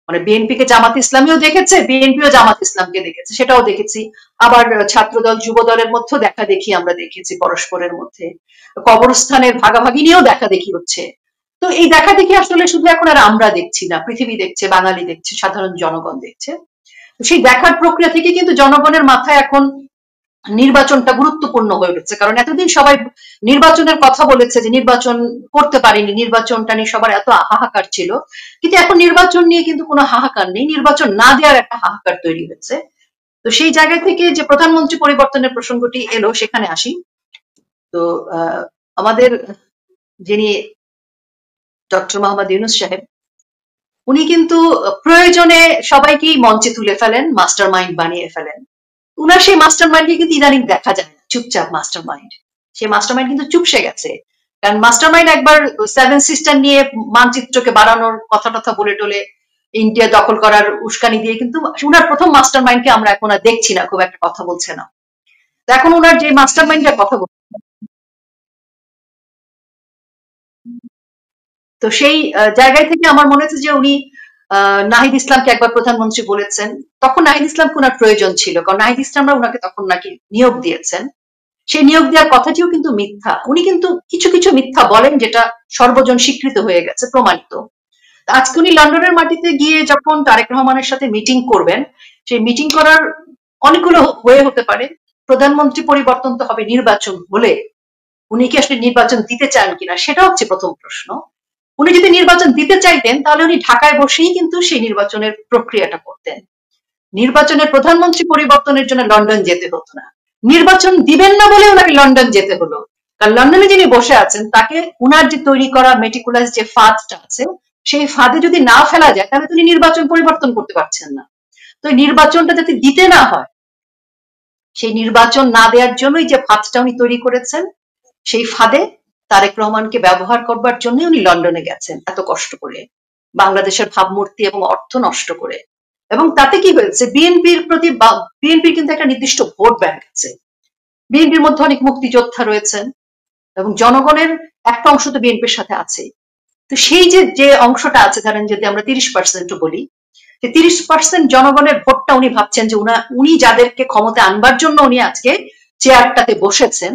মানে বিএনপিকে জামাত ইসলামীও দেখেছে, বিএনপিও জামাত ইসলামকে দেখেছে, সেটাও দেখেছি। আবার ছাত্রদল যুব দলের মধ্যেও দেখা দেখি আমরা দেখেছি পরস্পরের মধ্যে, কবরস্থানের ভাগাভাগি নিয়েও দেখা দেখি হচ্ছে। তো এই দেখা দেখি আসলে শুধু এখন আর আমরা দেখছি না, পৃথিবী দেখছে, বাঙালি দেখছে, সাধারণ জনগণ দেখছে। সেই দেখার প্রক্রিয়া থেকে কিন্তু জনগণের মাথায় এখন নির্বাচনটা গুরুত্বপূর্ণ হয়ে উঠেছে। কারণ এতদিন সবাই নির্বাচনের কথা বলেছে যে নির্বাচন করতে পারিনি, নির্বাচনটা নিয়ে সবার এত হাহাকার ছিল, কিন্তু এখন নির্বাচন নিয়ে কিন্তু কোনো হাহাকার নেই, নির্বাচন না দেওয়ার একটা হাহাকার তৈরি হয়েছে। তো সেই জায়গা থেকে যে প্রধানমন্ত্রী পরিবর্তনের প্রসঙ্গটি এলো সেখানে আসি। তো আমাদের যিনি ডক্টর মোহাম্মদ ইউনূস সাহেব, উনি কিন্তু প্রয়োজনে সবাইকেই মঞ্চে তুলে ফেলেন, মাস্টার মাইন্ড বানিয়ে ফেলেন। উনার সেই মাস্টার মাইন্ডকে কিন্তু ইদানিং দেখা যায় না, চুপচাপ মাস্টার মাইন্ড। সেই মাস্টার মাইন্ড কিন্তু চুপসে গেছে, কারণ মাস্টার মাইন্ড একবার 7 সিস্টার নিয়ে মানচিত্রকে বাড়ানোর কথা টথা বলে টলে ইন্ডিয়া দখল করার উস্কানি দিয়ে কিন্তু উনার প্রথম মাস্টার মাইন্ডকে আমরা এখন আর দেখছি না, খুব একটা কথা বলছে না। তো এখন উনার যে মাস্টার মাইন্ডের কথা বলছে, তো সেই জায়গায় থেকে আমার মনে হচ্ছে যে উনি নাহিদ ইসলামকে একবার প্রধানমন্ত্রী বলেছেন, তখন নাহিদ ইসলামকে ওনার প্রয়োজন ছিল, কারণ নাহিদ ইসলামরা ওনাকে তখন নাকি নিয়োগ দিয়েছেন। সেই নিয়োগ দেওয়ার কথাটিও কিন্তু মিথ্যা। উনি কিন্তু কিছু কিছু মিথ্যা বলেন যেটা সর্বজন স্বীকৃত হয়ে গেছে, প্রমাণিত। আজকে উনি লন্ডনের মাটিতে গিয়ে যখন তারেক রহমানের সাথে মিটিং করবেন, সেই মিটিং করার অনেকগুলো ওয়ে হতে পারে। প্রধানমন্ত্রী পরিবর্তন তো হবে নির্বাচন হলে, উনি কি আসলে নির্বাচন দিতে চান কিনা সেটা হচ্ছে প্রথম প্রশ্ন। উনি যদি নির্বাচন দিতে চাইতেন তাহলে উনি ঢাকায় বসেই কিন্তু সেই নির্বাচনের প্রক্রিয়াটা করতেন। নির্বাচনের প্রধানমন্ত্রী পরিবর্তনের জন্য লন্ডন যেতে হতো না। নির্বাচন দিবেন না বলে ওনাকে লন্ডন যেতে হলো, কারণ লন্ডনে যিনি বসে আছেন তাকে উনার যে তৈরি করা মেটিকুলাস যে ফাঁদটা আছে, সেই ফাঁদে যদি না ফেলা যায় তাহলে তিনি নির্বাচন পরিবর্তন করতে পারছেন না। তো নির্বাচনটা যাতে দিতে না হয়, সেই নির্বাচন না দেওয়ার জন্যই যে ফাঁদটা উনি তৈরি করেছেন, সেই ফাঁদে তারেক রহমানকে ব্যবহার করবার জন্য উনি লন্ডনে গেছেন এত কষ্ট করে, বাংলাদেশের ভাবমূর্তি এবং অর্থ নষ্ট করে। এবং তাতে কি হয়েছে, বিএনপির প্রতি, বিএনপির কিন্তু একটা নির্দিষ্ট ভোট ব্যাংক আছে, বিএনপির মধ্যে অনেক মুক্তিযোদ্ধা রয়েছেন এবং জনগণের একটা অংশ তো বিএনপির সাথে আছে। তো সেই যে যে অংশটা আছে, ধরেন যদি আমরা 30% বলি, যে 30% জনগণের ভোটটা উনি ভাবছেন যে উনি যাদেরকে ক্ষমতায় আনবার জন্য উনি আজকে চেয়ারটাতে বসেছেন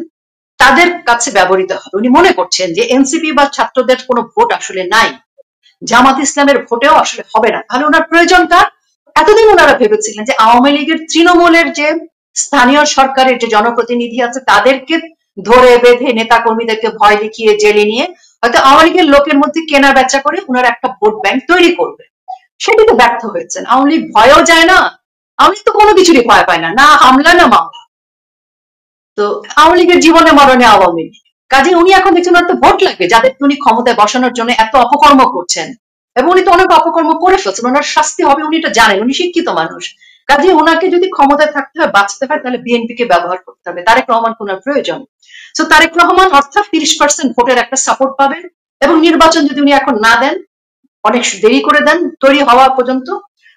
তাদের কাছে ব্যবহৃত হবে। উনি মনে করছেন যে এনসিপি বা ছাত্রদের কোনো ভোট আসলে নাই, জামাত ইসলামের ভোটেও আসলে হবে না, তাহলে ওনার প্রয়োজনটা, এতদিন ওনারা ভেবেছিলেন যে আওয়ামী লীগের তৃণমূলের যে স্থানীয় সরকারের যে জনপ্রতিনিধি আছে তাদেরকে ধরে বেঁধে নেতা কর্মীদেরকে ভয় দেখিয়ে জেলে নিয়ে হয়তো আওয়ামী লীগের লোকের মধ্যে কেনা বেচা করে ওনারা একটা ভোট ব্যাংক তৈরি করবে। সেটি তো ব্যর্থ হয়েছেন। আওয়ামী লীগ ভয়ও যায় না, আওয়ামী লীগ তো কোনো কিছুরই ভয় পায় না, না হামলা না মামলা। তো আওয়ামী লীগের জীবনে মরণে আওয়ামী লীগ, কাজে উনি এখন দেখছেন ওনার তো ভোট লাগবে, যাদেরকে উনি ক্ষমতায় বসানোর জন্য এত অপকর্ম করছেন, এবং উনি তো অনেক অপকর্ম করে ফেলছেন, ওনার শাস্তি হবে, উনি এটা জানেন, উনি শিক্ষিত মানুষ। কাজে ওনাকে যদি ক্ষমতায় থাকতে হয়, বাঁচতে হয়, তাহলে বিএনপি কে ব্যবহার করতে হবে, তারেক রহমান ওনার প্রয়োজন। তো তারেক রহমান অর্থাৎ 30% ভোটের একটা সাপোর্ট পাবেন, এবং নির্বাচন যদি উনি এখন না দেন, অনেক দেরি করে দেন তৈরি হওয়া পর্যন্ত,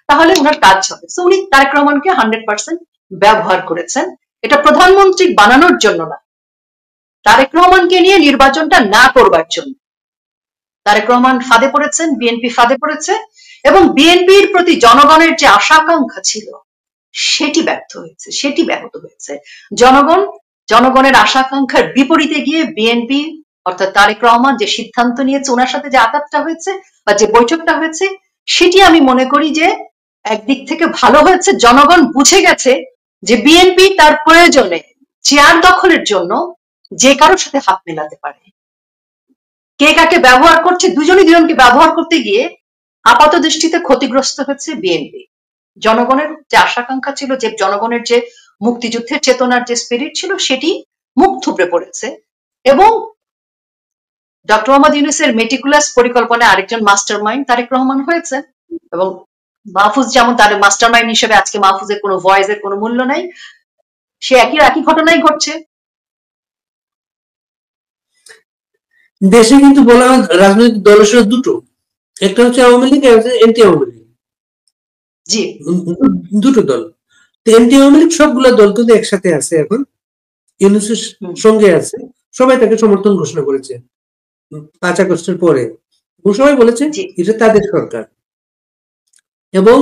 তাহলে ওনার কাজ হবে। তো উনি তারেক রহমানকে 100% ব্যবহার করেছেন, এটা প্রধানমন্ত্রী বানানোর জন্য না, তারেক রহমানকে নিয়ে নির্বাচনটা না করবার জন্য। তারেক রহমান ফাঁদে পড়েছেন, বিএনপি ফাঁদে পড়েছে, এবং বিএনপির প্রতি জনগণের যে আশা আকাঙ্ক্ষা ছিল সেটি ব্যর্থ হয়েছে, সেটি ব্যাহত হয়েছে। জনগণের আশা আকাঙ্ক্ষার বিপরীতে গিয়ে বিএনপি অর্থাৎ তারেক রহমান যে সিদ্ধান্ত নিয়েছে, ওনার সাথে যে আঘাতটা হয়েছে বা যে বৈঠকটা হয়েছে, সেটি আমি মনে করি যে একদিক থেকে ভালো হয়েছে। জনগণ বুঝে গেছে যে বিএনপি তার প্রয়োজনে চেয়ার দখলের জন্য যে কারোর সাথে হাত মেলাতে পারে। কে কাকে ব্যবহার করছে, দুজনই দুজনকে ব্যবহার করতে গিয়ে আপাত দৃষ্টিতে ক্ষতিগ্রস্ত হচ্ছে বিএনপি। জনগণের যে আশাকাঙ্ক্ষা ছিল, যে জনগণের যে মুক্তিযুদ্ধের চেতনার যে স্পিরিট ছিল, সেটি মুখ থুবড়ে পড়েছে। এবং ডক্টর মোহাম্মদ ইউনূসের মেটিকুলাস পরিকল্পনায় আরেকজন মাস্টার মাইন্ড তারেক রহমান হয়েছে, এবং মাহফুজ যেমন তার মাস্টার মাইন্ড হিসেবে আজকে মাহফুজের কোনো ভয়েসের কোনো মূল্য নাই, সে একই ঘটনাই ঘটছে। দেশে কিন্তু বলা হয় রাজনৈতিক দলের সাথে দুটো, একটা হচ্ছে আওয়ামী লীগ, একটা হচ্ছে এন্টি আওয়ামী লীগ। জি, দুটো দল। এনটি আওয়ামী লীগ সবগুলো দল কিন্তু একসাথে আছে এখন, ইউনূসের সঙ্গে আছে, সবাই তাকে সমর্থন ঘোষণা করেছে 5 আগস্টের পরে, সবাই বলেছে এটা তাদের সরকার। এবং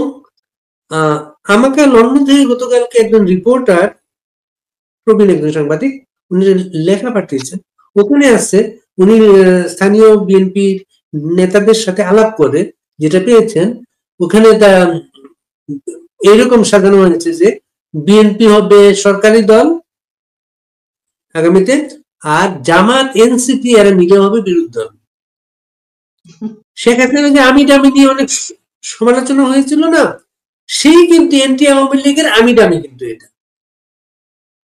আমাকে লন্ডন থেকে গতকালকে একজন রিপোর্টার, প্রবীণ একজন সাংবাদিক, উনি লেখা পাঠিয়েছেন, ওখানে আছে উনি স্থানীয় বিএনপির নেতাদের সাথে আলাপ করে যেটা পেয়েছেন, ওখানে এইরকম সাজানো হয়েছে যে বিএনপি হবে সরকারি দল আগামীতে, আর জামাত এনসিপি এরা মিলে হবে বিরোধী দল। শেখ হাসিনা যে আমি ডামি নিয়ে অনেক সমালোচনা হয়েছিল না, সেই কিন্তু এনটি আওয়ামী লীগের আমি ডামি, কিন্তু এটা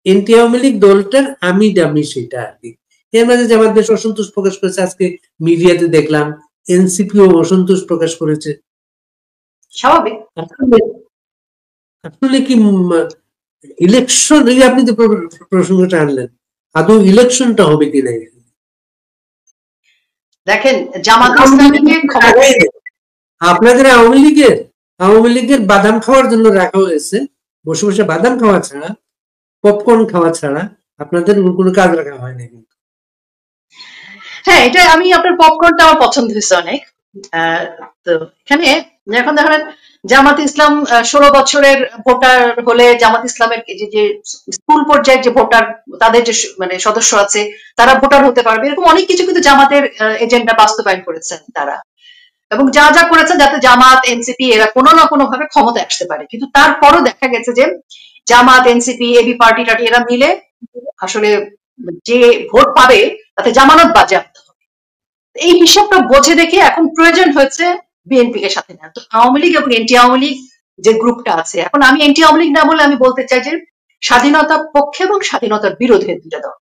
এনটি আওয়ামী লীগ দলটার আমি ডামি সেটা আর কি। এর মাঝে জামাত বেশ অসন্তোষ প্রকাশ করেছে, আজকে মিডিয়াতে দেখলাম এনসিপিও অসন্তোষ প্রকাশ করেছে। স্বাভাবিক। আসলে কি ইলেকশন, আপনি যে প্রসঙ্গটা আনলেন, আদৌ ইলেকশনটা হবে কিনা? দেখেন জামাত ইসলামীকে আপনাদের আওয়ামী লীগের বাদাম খাওয়ার জন্য রাখা হয়েছে, বসে বসে বাদাম খাওয়া ছাড়া, পপকর্ন খাওয়া ছাড়া আপনাদের কোনো কাজ রাখা হয় না কিন্তু। হ্যাঁ, এটা আমি আপনার পপকর্নটা আমার পছন্দ হয়েছে অনেক। তো এখানে এখন দেখেন জামাত ইসলাম 16 বছরের ভোটার হলে জামাত ইসলামের যে স্কুল পর্যায়ের যে ভোটার, তাদের যে মানে সদস্য আছে তারা ভোটার হতে পারবে, এরকম অনেক কিছু কিন্তু জামাতের এজেন্ডা বাস্তবায়ন করেছেন তারা, এবং যা যা করেছেন যাতে জামাত এনসিপি এরা কোনো না কোনো ভাবে ক্ষমতায় আসতে পারে। কিন্তু তারপরও দেখা গেছে যে জামাত এনসিপি এবি পার্টি টাটি এরা মিলে আসলে যে ভোট পাবে তাতে জামানত বাজেয়াপ্ত হবে। এই হিসাবটা বোঝে দেখে এখন প্রয়োজন হয়েছে বিএনপি কে সাথে নেওয়া। তো আওয়ামী লীগ এবং এনটি আওয়ামী লীগ যে গ্রুপটা আছে, এখন আমি এনটি আওয়ামী লীগ না বলে আমি বলতে চাই যে স্বাধীনতার পক্ষে এবং স্বাধীনতার বিরোধে দুটো দল।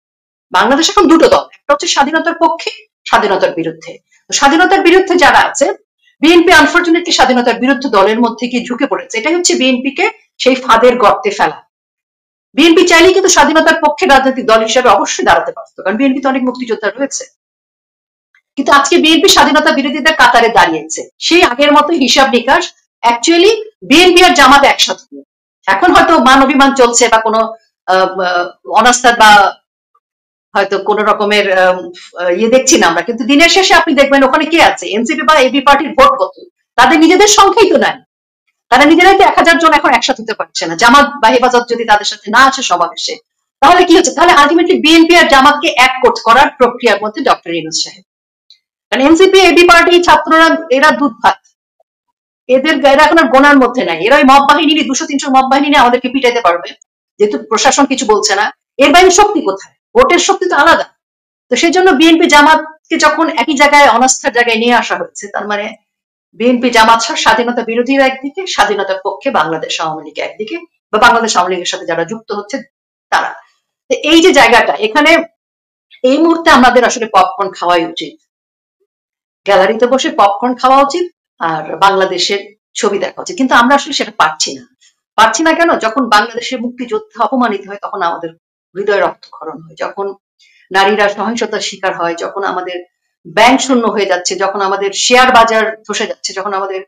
বাংলাদেশ এখন দুটো দল, একটা হচ্ছে স্বাধীনতার পক্ষে, স্বাধীনতার বিরুদ্ধে। স্বাধীনতার বিরুদ্ধে যারা আছে, বিএনপি আনফর্চুনেটলি স্বাধীনতার বিরুদ্ধে দলের মধ্যে গিয়ে ঝুঁকে পড়েছে। এটাই হচ্ছে বিএনপি কে সেই ফাঁদের গর্তে ফেলা। বিএনপি চাইলেই কিন্তু স্বাধীনতার পক্ষে রাজনৈতিক দল হিসেবে অবশ্যই দাঁড়াতে পারত, কারণ বিএনপি তো অনেক মুক্তিযোদ্ধা রয়েছে। কিন্তু আজকে বিএনপি স্বাধীনতা বিরোধীদের কাতারে দাঁড়িয়েছে, সেই আগের মতো হিসাব নিকাশ অ্যাকচুয়ালি বিএনপি আর জামাত একসাথে। এখন হয়তো মান অভিমান চলছে বা কোনো অনাস্থার বা হয়তো কোন রকমের ইয়ে দেখছি না আমরা, কিন্তু দিনের শেষে আপনি দেখবেন ওখানে কে আছে, এনসিপি বা এবি পার্টির ভোট কত, তাদের নিজেদের সংখ্যাই তো নাই। তারা নিজেরাই তো 1000 জন এখন একসাথে হতে পারছে না। জামাত বা হেফাজত যদি তাদের সাথে না আসে সমাবেশে, তাহলে কি হচ্ছে? তাহলে আলটিমেটলি বিএনপি আর জামাতকে এক করার প্রক্রিয়ার মধ্যে ডক্টর ইউনূস সাহেব। কারণ এনসিপি এবি পার্টি ছাত্ররা এরা দুধ ভাত, এরা এখন আর গোনার মধ্যে নাই। এরা ওই মব বাহিনী 200-300 মব বাহিনী নিয়ে আমাদেরকে পিটাইতে পারবে, যেহেতু প্রশাসন কিছু বলছে না। এর বাইরে শক্তি কোথায়? ভোটের শক্তি তো আলাদা। তো সেই জন্য বিএনপি জামাতকে যখন একই জায়গায় অনাস্থার জায়গায় নিয়ে আসা হয়েছে, তার মানে বিএনপি জামাত স্বাধীনতা বিরোধীরা একদিকে, স্বাধীনতার পক্ষে বাংলাদেশ আওয়ামী লীগ একদিকে, বা বাংলাদেশ আওয়ামী লীগের সাথে যারা যুক্ত হচ্ছে তারা। এই যে জায়গাটা, এখানে এই মুহূর্তে আমাদের আসলে পপকর্ন খাওয়াই উচিত, গ্যালারিতে বসে পপকর্ন খাওয়া উচিত আর বাংলাদেশের ছবি দেখা উচিত। কিন্তু আমরা আসলে সেটা পারছি না কেন? যখন বাংলাদেশের মুক্তিযোদ্ধা অপমানিত হয় তখন আমাদের হৃদয় রক্তক্ষরণ হয়, যখন নারীরা সহিংসতার শিকার হয়, যখন আমাদের ব্যাংক শূন্য হয়ে যাচ্ছে, যখন আমাদের শেয়ার বাজার ধসে যাচ্ছে, যখন আমাদের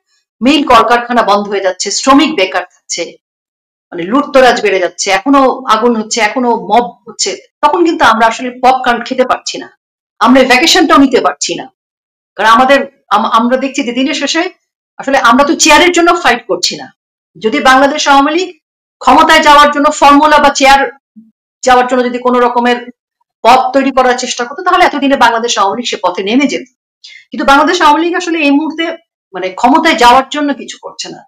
মিল কলকারখানা বন্ধ হয়ে যাচ্ছে, শ্রমিক বেকার থাকছে, মানে লুটতরাজ বেড়ে যাচ্ছে, এখনো আগুন হচ্ছে, এখনো মব হচ্ছে, তখন কিন্তু আমরা আসলে পপকর্ন খেতে পারছি না, আমরা ভ্যাকেশনটাও নিতে পারছি না। কারণ আমরা দেখছি যে দিনের শেষে আসলে আমরা তো চেয়ারের জন্য ফাইট করছি না। যদি বাংলাদেশ আওয়ামী লীগ ক্ষমতায় যাওয়ার জন্য ফর্মুলা বা চেয়ার যাওয়ার জন্য যদি কোনো রকমের পথ তৈরি করার চেষ্টা করতো, তাহলে এতদিনে বাংলাদেশ আওয়ামী লীগ সে পথে নেমে যেত। কিন্তু বাংলাদেশ আওয়ামী লীগ আসলে এই মুহূর্তে মানে ক্ষমতায় যাওয়ার জন্য কিছু করছে না।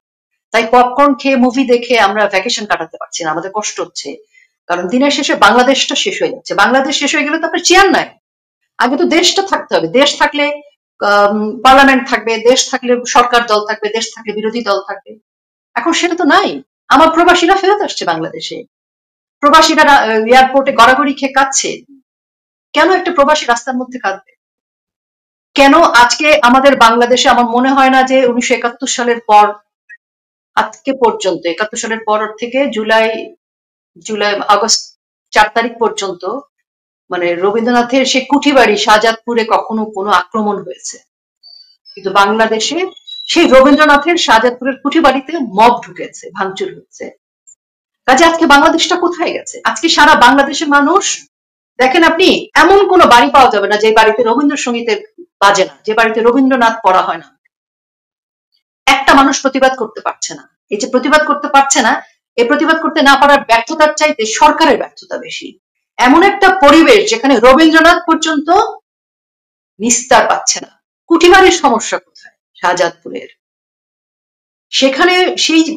তাই পপকর্ন খেয়ে মুভি দেখে আমরা ভ্যাকেশন কাটাতে পারছি না, আমাদের কষ্ট হচ্ছে। কারণ দিনের শেষে বাংলাদেশটা শেষ হয়ে যাচ্ছে। বাংলাদেশ শেষ হয়ে গেলে তো আপনার চেয়ার নাই। আগে তো দেশটা থাকতে হবে, দেশ থাকলে পার্লামেন্ট থাকবে, দেশ থাকলে সরকার দল থাকবে, দেশ থাকলে বিরোধী দল থাকবে। এখন সেটা তো নাই। আমার প্রবাসীরা ফেরত আসছে বাংলাদেশে, প্রবাসীরা এয়ারপোর্টে গড়াগড়ি খেয়ে কাঁদছে। কেন একটা প্রবাসী রাস্তার মধ্যে কাঁদবে? কেন আজকে আমাদের বাংলাদেশে আমার মনে হয় না যে 1971 সালের পর আজকে পর্যন্ত, 71 সালের পর থেকে জুলাই আগস্ট 4 তারিখ পর্যন্ত মানে রবীন্দ্রনাথের সে কুঠিবাড়ি শাহজাদপুরে কখনো কোনো আক্রমণ হয়েছে। কিন্তু বাংলাদেশে সেই রবীন্দ্রনাথের শাহজাদপুরের কুঠি বাড়িতে মব ঢুকেছে, ভাঙচুর হচ্ছে। কাজে আজকে বাংলাদেশটা কোথায় গেছে? আজকে সারা বাংলাদেশের মানুষ দেখেন, আপনি এমন কোন বাড়ি পাওয়া যাবে না যে বাড়িতে রবীন্দ্রসঙ্গীতের বাজে না, যে বাড়িতে রবীন্দ্রনাথ পড়া হয় না। একটা মানুষ প্রতিবাদ করতে পারছে না। এই যে প্রতিবাদ করতে পারছে না, এই প্রতিবাদ করতে না পারার ব্যর্থতার চাইতে সরকারের ব্যর্থতা বেশি। এমন একটা পরিবেশ যেখানে রবীন্দ্রনাথ পর্যন্ত নিস্তার পাচ্ছে না। কুঠিবাড়ির সমস্যা কোথায়? শাহজাদপুরের। সেখানে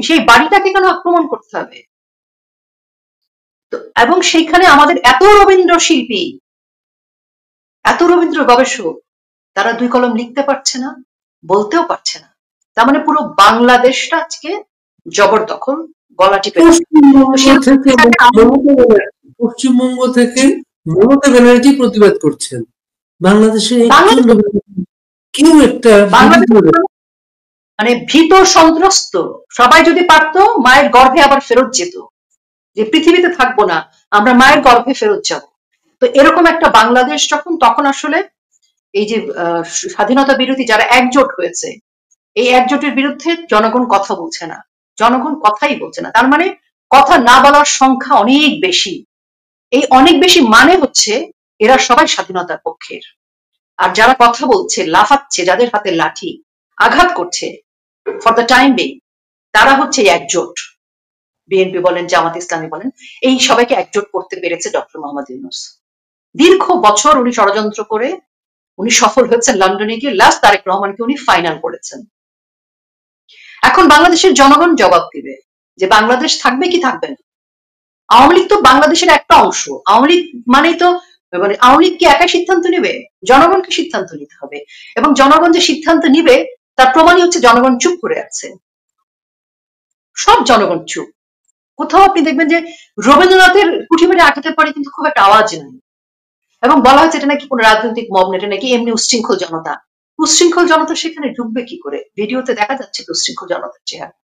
সেই বাড়িটাকে কেন আক্রমণ করতে হবে? তো এবং সেইখানে আমাদের এত রবীন্দ্র শিল্পী, এত রবীন্দ্র গবেষক, তারা 2 কলম লিখতে পারছে না, বলতেও পারছে না। তার মানে পুরো বাংলাদেশটা আজকে জবরদখল, গলা টিপে। পশ্চিমবঙ্গ থেকে মমতা ব্যানার্জি প্রতিবাদ করছেন, বাংলাদেশের কেউ একটা মানে ভীত সন্ত্রস্ত। সবাই যদি পারতো মায়ের গর্ভে আবার ফেরত যেত, যে পৃথিবীতে থাকবো না, আমরা মায়ের গর্ভে ফেরত যাব। তো এরকম একটা বাংলাদেশ যখন, তখন আসলে এই যে স্বাধীনতা বিরোধী যারা একজোট হয়েছে, এই একজোটের বিরুদ্ধে জনগণ কথা বলছে না, জনগণ কথাই বলছে না। তার মানে কথা না বলার সংখ্যা অনেক বেশি। এই অনেক বেশি মানে হচ্ছে এরা সবাই স্বাধীনতার পক্ষের। আর যারা কথা বলছে, লাফাচ্ছে, যাদের হাতে লাঠি আঘাত করছে ফর দ্য টাইম বিং, তারা হচ্ছে একজোট। বিএনপি বলেন, জামাত ইসলামী বলেন, এই সবাইকে একজোট করতে পেরেছে ডক্টর মোহাম্মদ ইউনূস। দীর্ঘ বছর উনি ষড়যন্ত্র করে উনি সফল হয়েছেন, লন্ডনে গিয়ে লাস্ট তারেক রহমানকে উনি ফাইনাল করেছেন। এখন বাংলাদেশের জনগণ জবাব দিবে যে বাংলাদেশ থাকবে কি থাকবে না। আওয়ামী লীগ তো বাংলাদেশের একটা অংশ। আওয়ামী লীগ মানেই তো, মানে আওয়ামী লীগ কি একাই সিদ্ধান্ত নিবে? জনগণকে সিদ্ধান্ত নিতে হবে। এবং জনগণ যে সিদ্ধান্ত নিবে তার প্রমাণই হচ্ছে জনগণ চুপ করে আছে। সব জনগণ চুপ। কোথাও আপনি দেখবেন যে রবীন্দ্রনাথের কুঠিবাড়ি আঘাতের পরে কিন্তু খুব একটা আওয়াজ নেই। এবং বলা হচ্ছে এটা নাকি কোনো রাজনৈতিক মব, এটা নাকি এমনি উচ্ছৃঙ্খল জনতা। উচ্ছৃঙ্খল জনতা সেখানে ঢুকবে কি করে? ভিডিওতে দেখা যাচ্ছে উচ্ছৃঙ্খল জনতার চেহারা।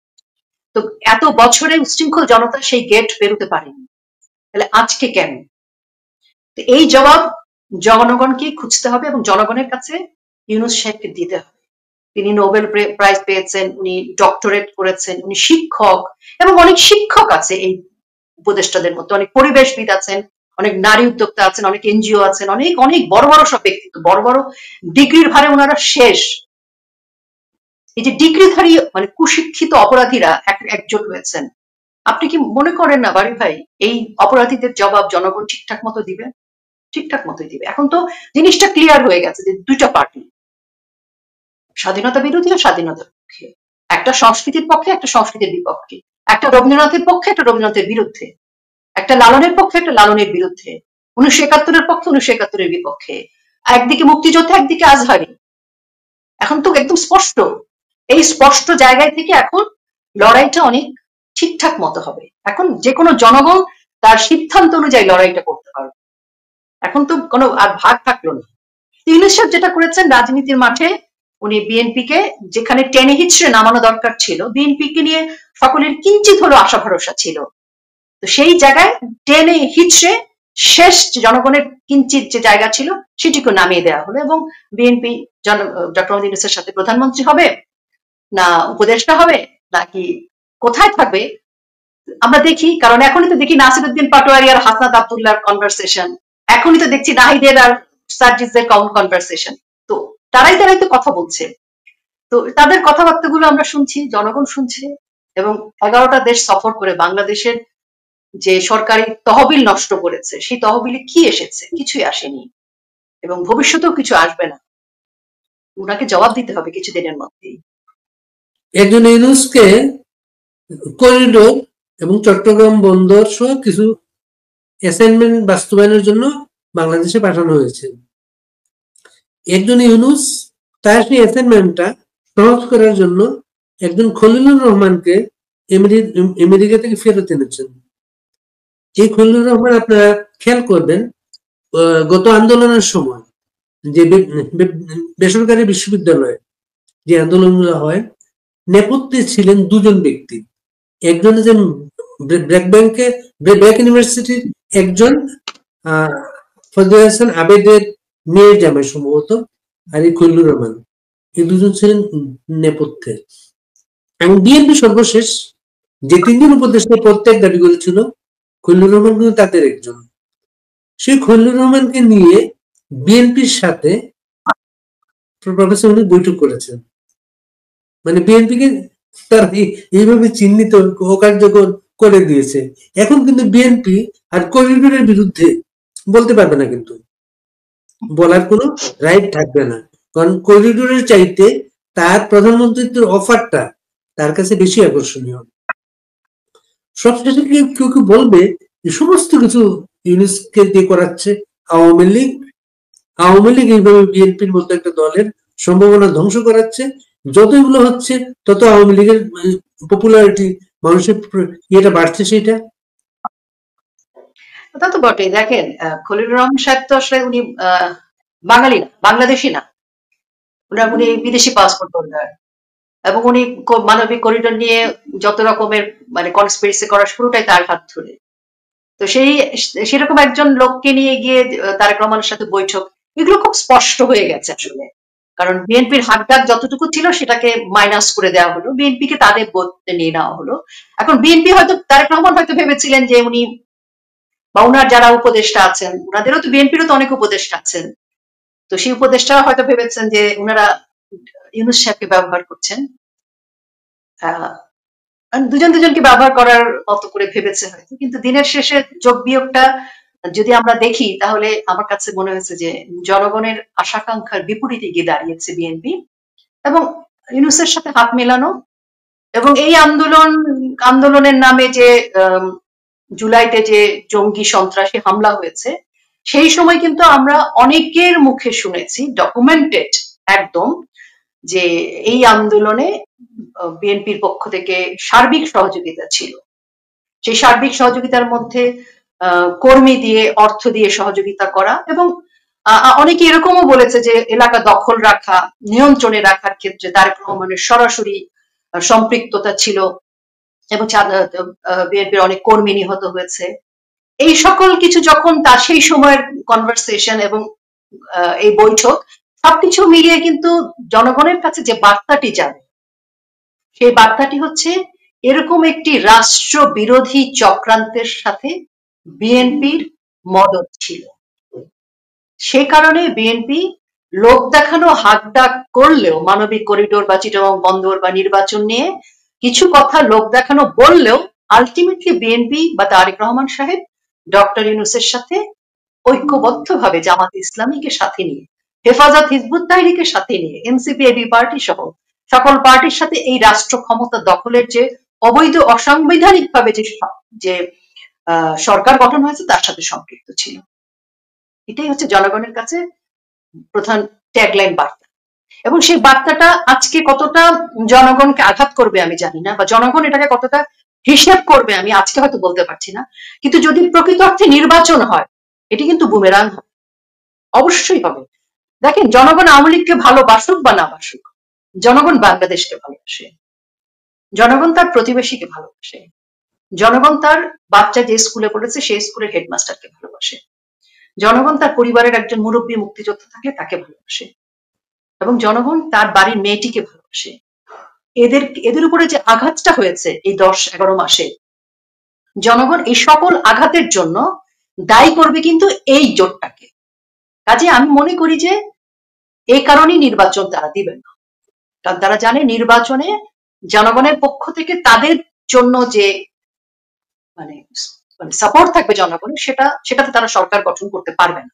তো এত বছরে উচ্ছৃঙ্খল জনতা সেই গেট পেরোতে পারেনি, তাহলে আজকে কেন? এই জবাব জনগণকে খুঁজতে হবে এবং জনগণের কাছে ইউনূস সাহেবকে দিতে হবে। তিনি নোবেল প্রাইজ পেয়েছেন, উনি ডক্টরেট করেছেন, উনি শিক্ষক, এবং অনেক শিক্ষক আছে এই উপদেষ্টাদের মধ্যে, অনেক পরিবেশবিদ আছেন, অনেক নারী উদ্যোক্তা আছেন, অনেক এনজিও আছেন, অনেক অনেক বড় বড় সব ব্যক্তিত্ব, বড় বড় ডিগ্রির ভারে ওনারা শেষ। এই যে ডিগ্রিধারী মানে কুশিক্ষিত অপরাধীরা একজোট হয়েছেন, আপনি কি মনে করেন না বাড়ি ভাই এই অপরাধীদের জবাব জনগণ ঠিকঠাক মতো দিবে? ঠিকঠাক মতোই দিবে। এখন তো জিনিসটা ক্লিয়ার হয়ে গেছে যে দুইটা পার্টি, স্বাধীনতা বিরোধী ও স্বাধীনতার পক্ষে। একটা সংস্কৃতির পক্ষে, একটা সংস্কৃতির বিপক্ষে। একটা রবীন্দ্রনাথের পক্ষে, একটা রবীন্দ্রনাথের বিরুদ্ধে। একটা লালনের পক্ষে, একটা লালনের বিরুদ্ধে। 1971-এর পক্ষে, 1971-এর বিপক্ষে। একদিকে মুক্তিযোদ্ধা, একদিকে আজহারি। এখন তো একদম স্পষ্ট। এই স্পষ্ট জায়গায় থেকে এখন লড়াইটা অনেক ঠিকঠাক মতো হবে। এখন যে কোনো জনগণ তার সিদ্ধান্ত অনুযায়ী লড়াইটা করতে পারবে। এখন তো কোনো আর ভাগ থাকলো না। ইউনূস সাহেব যেটা করেছেন রাজনীতির মাঠে, উনি বিএনপিকে যেখানে টেনে হিচড়ে নামানো দরকার ছিল, বিএনপিকে নিয়ে সকলের কিঞ্চিত হলো আশা ভরসা ছিল, তো সেই জায়গায় টেনে হিচড়ে শেষ জনগণের কিঞ্চিত যে জায়গা ছিল সেটিকে নামিয়ে দেওয়া হলো। এবং বিএনপি ডক্টর মোহাম্মদ ইউনূসের সাথে প্রধানমন্ত্রী হবে না উপদেষ্টা হবে নাকি কোথায় থাকবে আমরা দেখি। কারণ এখনই তো দেখি নাসিরউদ্দিন পাটোয়ারি আর হাসনাত আব্দুল্লাহর কনভারসেশন, এখনই তো দেখছি নাহিদের আর সার্জিসের কনভারসেশন। তো তারাই তো কথা বলছে। তো তাদের কথাবার্তাগুলো আমরা শুনছি, জনগণ শুনছে। এবং 11টা দেশ সফর করে বাংলাদেশের যে সরকারি তহবিল নষ্ট করেছে, সেই তহবিলে কি এসেছে? কিছুই আসেনি, এবং ভবিষ্যতেও কিছু আসবে না। ওনাকে জবাব দিতে হবে কিছুদিনের মধ্যেই। একজন ইউনূসকে করিডোর এবং চট্টগ্রাম বন্দর সহ কিছু অ্যাসাইনমেন্ট বাস্তবায়নের জন্য বাংলাদেশে পাঠানো হয়েছে। একজন ইউনূস তার সেই অ্যাসাইনমেন্টটা সহজ করার জন্য একজন খলিলুর রহমানকে আমেরিকা থেকে ফেরত এনেছেন। এই খলিলুর রহমান আপনারা খেয়াল করবেন, গত আন্দোলনের সময় যে বেসরকারি বিশ্ববিদ্যালয়ে যে আন্দোলনগুলো হয়, নেপথ্যে ছিলেন দুজন ব্যক্তি। একজন যে ব্র্যাক ইউনিভার্সিটির একজন ফজলুল হাসান আবেদের মেয়ের জামাই সম্ভবত, আর এই খলিলুর রহমান। এই দুজন ছিলেন নেপথ্যে। এবং বিএনপি সর্বশেষ যে তিনজন উপদেষ্টা প্রত্যেক দাবি করেছিল, খলিলুর রহমান কিন্তু তাদের একজন। সেই খলিলুর রহমানকে নিয়ে বিএনপির সাথে প্রফেসর উনি বৈঠক করেছেন। মানে বিএনপিকে তারা এইভাবে চিহ্নিত অকার্যকর করে দিয়েছে। এখন কিন্তু বিএনপি আর করিডোরের বিরুদ্ধে বলতে পারবে না, কিন্তু বলার কোনো রাইট থাকবে না, কারণ করিডোরের চাইতে তার প্রধানমন্ত্রীর অফারটা তার কাছে বেশি আকর্ষণীয়। সবশেষে কেউ কেউ বলবে সমস্ত কিছু ইউনিসকে দিয়ে করাচ্ছে আওয়ামী লীগ। আওয়ামী লীগ এইভাবে বিএনপির মতো একটা দলের সম্ভাবনা ধ্বংস করাচ্ছে। যত এগুলো হচ্ছে তত আওয়ামী লীগের পপুলারিটি, মানুষের ইয়েটা বাড়ছে। সেটা তা তো বটেই। দেখেন, খলিলুর রহমান সাহেব তো আসলে উনি বাঙালি না, বাংলাদেশি না, উনি বিদেশি পাসপোর্ট হোল্ডার, এবং উনি মানবিক করিডোর নিয়ে যত রকমের মানে কনস্পিরেসি করা শুরুটাই তার হাত ধরে। তো সেরকম একজন লোককে নিয়ে গিয়ে তারেক রহমানের সাথে বৈঠক, এগুলো খুব স্পষ্ট হয়ে গেছে আসলে। কারণ বিএনপির হাতটাক যতটুকু ছিল সেটাকে মাইনাস করে দেওয়া হলো, বিএনপিকে তাদের বোধে নিয়ে নেওয়া হলো। এখন বিএনপি হয়তো, তারেক রহমান হয়তো ভেবেছিলেন যে উনি বা উনার যারা উপদেষ্টা আছেন, উনাদেরও তো বিএনপিরও তো অনেক উপদেষ্টা আছেন, তো সেই উপদেষ্টারা হয়তো ভেবেছেন যে উনারা ইউনূস সাহেবকে ব্যবহার করছেন, দুজন দুজনকে ব্যবহার করার মতো করে ভেবেছে হয়তো। কিন্তু দিনের শেষে যোগ বিয়োগটা যদি আমরা দেখি, তাহলে আমার কাছে মনে হয়েছে যে জনগণের আশাকাঙ্ক্ষার বিপরীতে গিয়ে দাঁড়িয়েছে বিএনপি, এবং ইউনূসের সাথে হাত মেলানো, এবং এই আন্দোলনের নামে যে জুলাইতে যে জঙ্গি সন্ত্রাসী হামলা হয়েছে, সেই সময় কিন্তু আমরা অনেকের মুখে শুনেছি, ডকুমেন্টেড একদম, যে এই আন্দোলনে বিএনপির পক্ষ থেকে সার্বিক সহযোগিতা ছিল। সেই সার্বিক সহযোগিতার মধ্যে কর্মী দিয়ে, অর্থ দিয়ে সহযোগিতা করা, এবং অনেকে এরকমও বলেছে যে এলাকা দখল রাখা, নিয়ন্ত্রণে রাখার ক্ষেত্রে তারেক রহমানের সরাসরি সম্পৃক্ততা ছিল, এবং বিএনপির অনেক কর্মী নিহত হয়েছে। এই সকল কিছু যখন তার সেই সময়ের কনভারসেশন এবং এই বৈঠক সবকিছু মিলিয়ে কিন্তু জনগণের কাছে যে বার্তাটি যাবে, সেই বার্তাটি হচ্ছে এরকম একটি রাষ্ট্র বিরোধী চক্রান্তের সাথে বিএনপির মদত ছিল। সে কারণে বিএনপি লোক দেখানো হাত ডাক করলেও, মানবিক করিডোর বা চিটাগং বন্দর বা নির্বাচন নিয়ে কিছু কথা লোক দেখানো বললেও, আলটিমেটলি বিএনপি বা তারেক রহমান সাহেব ডক্টর ইউনূসের সাথে ঐক্যবদ্ধভাবে জামাত ইসলামীকে সাথে নিয়ে, হেফাজত হিজবুত তাহরিকের সাথে নিয়ে, এনসিপি এবি পার্টি সহ সকল পার্টির সাথে এই রাষ্ট্র ক্ষমতা দখলের যে অবৈধ অসাংবিধানিক ভাবে যে সরকার গঠন হয়েছে তার সাথে সম্পৃক্ত ছিল। এটাই হচ্ছে জনগণের কাছে প্রধান ট্যাগলাইন বার্তা। এবং সেই বার্তাটা আজকে কতটা জনগণকে আঘাত করবে আমি জানি না, বা জনগণ এটাকে কতটা হিসেব করবে আমি আজকে হয়তো বলতে পারছি না, কিন্তু যদি প্রকৃত অর্থে নির্বাচন হয়, এটি কিন্তু বুমেরাং হবে, অবশ্যই হবে। দেখেন, জনগণ আওয়ামী লীগকে ভালোবাসুক বা না বাসুক, জনগণ বাংলাদেশকে ভালোবাসে, জনগণ তার প্রতিবেশীকে ভালোবাসে, জনগণ তার বাচ্চা যে স্কুলে পড়েছে সেই স্কুলের হেডমাস্টারকে ভালোবাসে, জনগণ তার পরিবারের একজন মুরব্বী মুক্তিযোদ্ধা থাকলে তাকে ভালোবাসে, এবং জনগণ তার বাড়ির মেয়েটিকে ভালোবাসে। এদের উপরে যে আঘাতটা হয়েছে এই 10-11 মাসে, জনগণ এই সকল আঘাতের জন্য দায়ী করবে কিন্তু এই জোটটাকে। কাজে আমি মনে করি যে এই কারণেই নির্বাচন তারা দিবেন না, কারণ তারা জানে নির্বাচনে জনগণের পক্ষ থেকে তাদের জন্য যে মানে সাপোর্ট থাকবে জনগণের, সেটাতে তারা সরকার গঠন করতে পারবে না,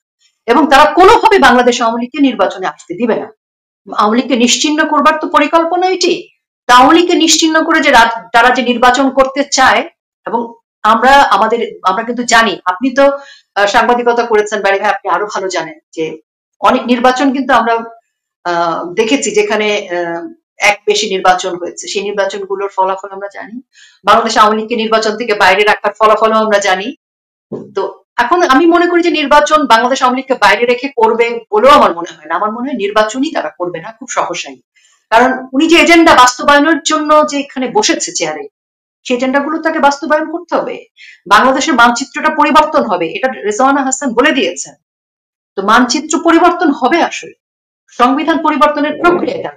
এবং তারা কোনোভাবে বাংলাদেশ আওয়ামী লীগকে নির্বাচনে আসতে দিবে না। আওয়ামী লীগকে নিশ্চিহ্ন করবার তো পরিকল্পনা এটি। আওয়ামী লীগকে নিশ্চিহ্ন করে যে তারা যে নির্বাচন করতে চায়, এবং আমরা কিন্তু জানি, আপনি তো সাংবাদিকতা করেছেন বাড়ি ভাই, আপনি আরো ভালো জানেন যে অনেক নির্বাচন কিন্তু আমরা দেখেছি যেখানে এক বেশি নির্বাচন হয়েছে, সেই নির্বাচনগুলোর ফলাফল আমরা জানি। বাংলাদেশ আওয়ামী লীগকে নির্বাচন থেকে বাইরে রাখার ফলাফলও আমরা জানি। তো এখন আমি মনে করি যে নির্বাচন বাংলাদেশ আওয়ামী লীগকে বাইরে রেখে করবে বলেও আমার মনে হয় না। আমার মনে হয় নির্বাচনই তারা করবে না খুব সহসাই, কারণ উনি যে এজেন্ডা বাস্তবায়নের জন্য যে এখানে বসেছে চেয়ারে, সেই এজেন্ডাগুলো তাকে বাস্তবায়ন করতে হবে। বাংলাদেশের মানচিত্রটা পরিবর্তন হবে, এটা রেজওয়ানা হাসান বলে দিয়েছেন। তো মানচিত্র পরিবর্তন হবে, আসলে সংবিধান পরিবর্তনের প্রক্রিয়া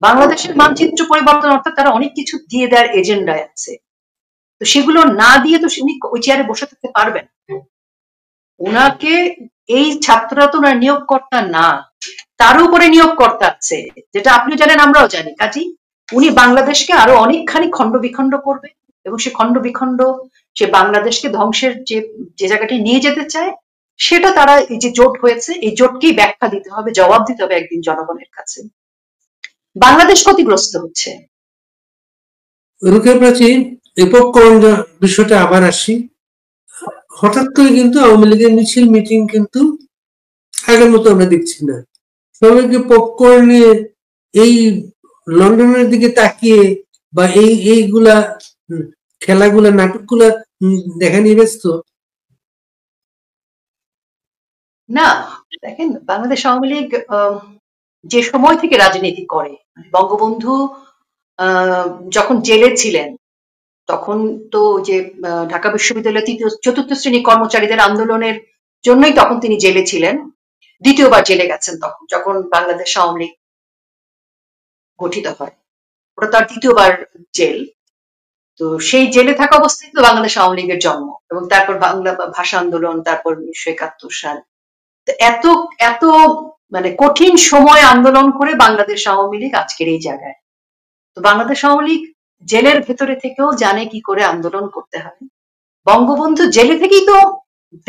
বাংলাদেশের মানচিত্র পরিবর্তন অর্থাৎ তারা অনেক কিছু দিয়ে দেওয়ার এজেন্ডায় আছে, তো সেগুলো না দিয়ে তো উনি ওই চেয়ারে বসে থাকতে পারবেন। ওনাকে এই ছাত্ররা তো ওনার নিয়োগকর্তা না, তার উপরে নিয়োগকর্তা আছে, যেটা আপনি জানেন আমরাও জানি। কাজী উনি বাংলাদেশকে আরো অনেকখানি খণ্ড বিখণ্ড করবে, এবং সে খণ্ড বিখণ্ড, সে বাংলাদেশকে ধ্বংসের যে যে জায়গাটি নিয়ে যেতে চায়, সেটা তারা এই যে জোট হয়েছে, এই জোটকেই ব্যাখ্যা দিতে হবে, জবাব দিতে হবে একদিন জনগণের কাছে। বাংলাদেশ ক্ষতিগ্রস্ত হচ্ছে। রুকেয়া প্রাচী, এপক্ষণ বিষয়টা আবার আসি। হঠাৎ করে কিন্তু আওয়ামী লীগের মিছিল মিটিং কিন্তু আগের মতো আমরা দেখছি না। সবাইকে পপকর্ন নিয়ে এই লন্ডনের দিকে তাকিয়ে বা এইগুলা খেলাগুলা নাটকগুলা দেখা নিয়ে ব্যস্ত। না দেখেন, বাংলাদেশ আওয়ামী লীগ যে সময় থেকে রাজনীতি করে, বঙ্গবন্ধু যখন জেলে ছিলেন তখন তো যে ঢাকা বিশ্ববিদ্যালয়ের চতুর্থ শ্রেণী কর্মচারীদের আন্দোলনের জন্যই তখন তিনি জেলে ছিলেন। দ্বিতীয়বার জেলে গেছেন তখন, যখন বাংলাদেশ আওয়ামী লীগ গঠিত হয়, ওটা তার দ্বিতীয়বার জেল। তো সেই জেলে থাকা অবস্থায় তো বাংলাদেশ আওয়ামী লীগের জন্ম, এবং তারপর বাংলা ভাষা আন্দোলন, তারপর 1971 সাল। এত এত মানে কঠিন সময় আন্দোলন করে বাংলাদেশ আওয়ামী লীগ আজকের এই জায়গায়। তো বাংলাদেশ আওয়ামী লীগ জেলের ভেতরে থেকেও জানে কি করে আন্দোলন করতে হয়। বঙ্গবন্ধু জেলে থেকেই তো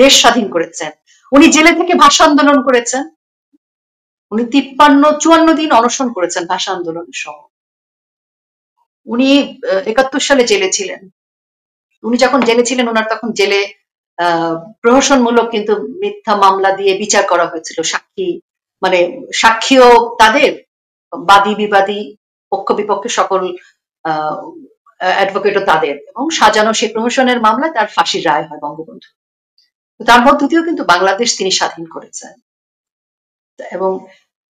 দেশ স্বাধীন করেছেন, উনি জেলে থেকে ভাষা আন্দোলন করেছেন, উনি 53-54 দিন অনশন করেছেন ভাষা আন্দোলন সহ। উনি 71 সালে জেলে ছিলেন। উনি যখন জেলে ছিলেন, ওনার তখন জেলে প্রহসনমূলক কিন্তু মিথ্যা মামলা দিয়ে বিচার করা হয়েছিল। সাক্ষী মানে সাক্ষীও তাদের, বাদী বিবাদী পক্ষ বিপক্ষে সকল অ্যাডভোকেটও তাদের, এবং সাজানো সেই প্রহসনের মামলায় তার ফাঁসির রায় হয় বঙ্গবন্ধু। তার মধ্য দিয়েও কিন্তু বাংলাদেশ তিনি স্বাধীন করেছেন। এবং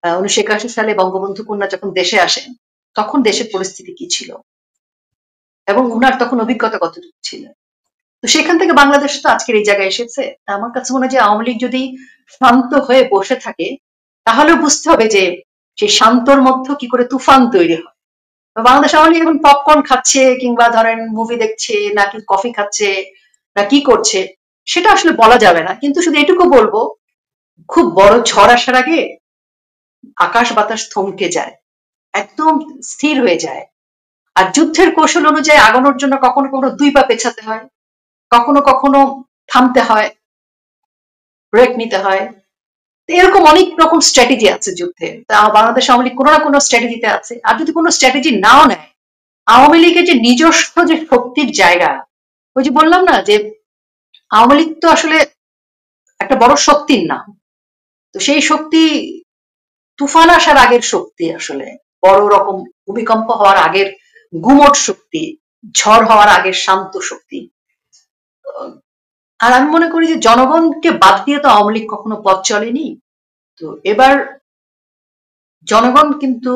1981 সালে বঙ্গবন্ধু কন্যা যখন দেশে আসেন, তখন দেশের পরিস্থিতি কি ছিল এবং উনার তখন অভিজ্ঞতা কতটুকু ছিল, তো সেখান থেকে বাংলাদেশ তো আজকের এই জায়গায় এসেছে। আমার কাছে মনে হয় যে আওয়ামী লীগ যদি শান্ত হয়ে বসে থাকে, তাহলে বুঝতে হবে যে সেই শান্তর মধ্যে কি করে তুফান তৈরি হয়। বাংলাদেশ আওয়ামী লীগ এখন পপকর্ন খাচ্ছে, কিংবা ধরেন মুভি দেখছে, নাকি কফি খাচ্ছে, না কি করছে, সেটা আসলে বলা যাবে না। কিন্তু শুধু এটুকু বলবো, খুব বড় ঝড় আসার আগে আকাশ বাতাস থমকে যায়, একদম স্থির হয়ে যায়। আর যুদ্ধের কৌশল অনুযায়ী আগানোর জন্য কখনো কখনো 2 পা পেছাতে হয়, কখনো কখনো থামতে হয়, ব্রেক নিতে হয়। এরকম অনেক রকম স্ট্র্যাটেজি আছে যুদ্ধে। তা বাংলাদেশ আওয়ামী লীগ কোনো না কোনো স্ট্র্যাটেজিতে আছে। আর যদি কোনো স্ট্র্যাটেজি নাও নেয়, আওয়ামী লীগের যে নিজস্ব যে শক্তির জায়গা, ওই যে বললাম না যে আওয়ামী লীগ তো আসলে একটা বড় শক্তির নাম। তো সেই শক্তি তুফান আসার আগের শক্তি, আসলে বড় রকম ভূমিকম্প হওয়ার আগের গুমট শক্তি, ঝড় হওয়ার আগের শান্ত শক্তি। আর আমি মনে করি যে জনগণকে বাদ দিয়ে তো আওয়ামী লীগ কখনো পথ চলেনি। তো এবার জনগণ কিন্তু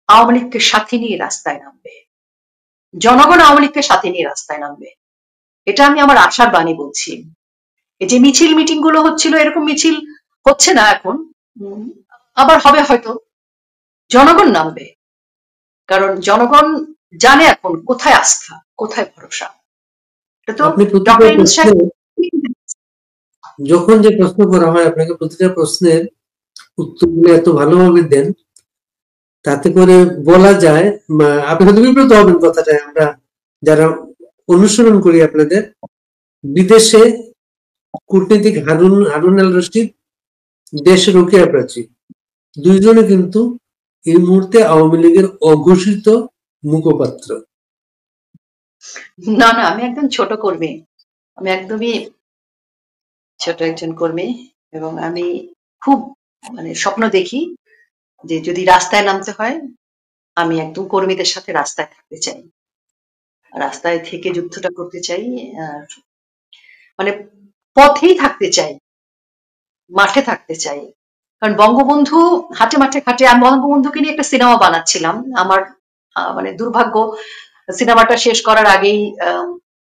আওয়ামী লীগকে সাথে নিয়ে রাস্তায় নামবে, জনগণ আওয়ামী লীগকে সাথে নিয়ে রাস্তায় নামবে, এটা আমি আমার আশার বাণী বলছি। এই যে মিছিল মিটিং গুলো হচ্ছিল, এরকম মিছিল হচ্ছে না এখন, আবার হবে হয়তো। জনগণ নামবে, কারণ জনগণ জানে এখন কোথায় আস্থা, কোথায় ভরসা। এটা তো ডক্টর ইউনূস সাহেব যখন যে প্রশ্ন করা হয় আপনাকে, প্রতিটা প্রশ্নের উত্তরগুলো এত ভালোভাবে দেন, তাতে করে বলা যায়, আপনি হয়তো বিব্রত হবেন কথাটায়, আমরা যারা অনুসরণ করি আপনাদের, বিদেশে কূটনীতিক হারুন আল রশিদ, দেশে রোকেয়া প্রাচী, দুইজনে কিন্তু এই মুহূর্তে আওয়ামী লীগের অঘোষিত মুখপাত্র। না না, আমি একদম ছোট কর্মী, আমি একদমই ছোট একজন কর্মী, এবং আমি খুব মানে স্বপ্ন দেখি যে যদি রাস্তায় নামতে হয়, আমি একদম কর্মীদের সাথে রাস্তায় থাকতে চাই, রাস্তায় থেকে যুদ্ধটা করতে চাই, আর মানে পথেই থাকতে চাই, মাঠে থাকতে চাই। কারণ বঙ্গবন্ধু হাটে মাঠে ঘাটে, আমি বঙ্গবন্ধুকে নিয়ে একটা সিনেমা বানাচ্ছিলাম। আমার মানে দুর্ভাগ্য, সিনেমাটা শেষ করার আগেই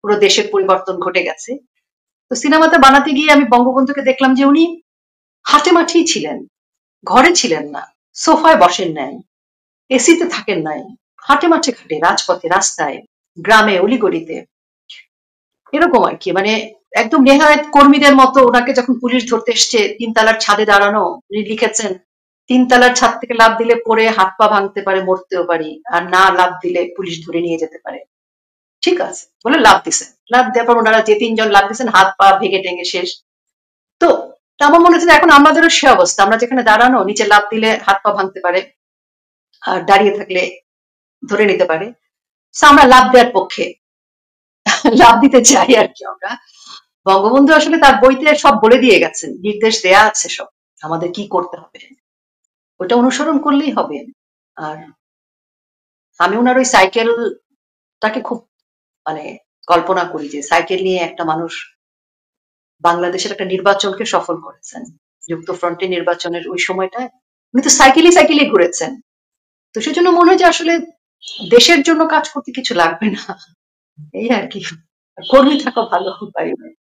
পুরো দেশের পরিবর্তন ঘটে গেছে। তো সিনেমাটা বানাতে গিয়ে আমি বঙ্গবন্ধুকে দেখলাম যে উনি হাটে মাঠেই ছিলেন, ঘরে ছিলেন না, সোফায় বসেন নাই। এসিতে থাকেন নাই, হাটে মাঠে ঘাটে, রাজপথে, রাস্তায়, গ্রামে, অলিগলিতে, এরকম আর কি। মানে একদম নেহায়েত কর্মীদের মতো ওনাকে যখন পুলিশ ধরতে এসছে, 3 তলার ছাদে দাঁড়ানো, উনি লিখেছেন 3 তলার ছাদ থেকে লাফ দিলে পড়ে হাত পা ভাঙতে পারে, মরতেও পারি, আর না লাফ দিলে পুলিশ ধরে নিয়ে যেতে পারে। ঠিক আছে বলে লাফ দিছেন, লাফ দেওয়ার পর ওনারা যে 3 জন লাফ দিছেন হাত পা ভেঙে টেঙে শেষ। তো আমার মনে হচ্ছে এখন আমাদেরও সে অবস্থা, আমরা যেখানে দাঁড়ানো, নিচে লাফ দিলে হাত পা ভাঙতে পারে, আর দাঁড়িয়ে থাকলে ধরে নিতে পারে, আমরা লাফ দেওয়ার পক্ষে, লাফ দিতে চাই আর কি আমরা। বঙ্গবন্ধু আসলে তার বইতে সব বলে দিয়ে গেছেন, নির্দেশ দেয়া আছে সব আমাদের কি করতে হবে, ওটা অনুসরণ করলেই হবে। আর আমি ওনার ওই সাইকেলটাকে খুব মানে কল্পনা করি যে সাইকেল নিয়ে একটা মানুষ বাংলাদেশের একটা নির্বাচনকে সফল করেছেন, যুক্তফ্রন্টের নির্বাচনের ওই সময়টায় উনি তো সাইকেলে ঘুরেছেন। তো সেজন্য মনে হয় যে আসলে দেশের জন্য কাজ করতে কিছু লাগবে না, এই আর কি, কর্মী থাকা ভালো পারি।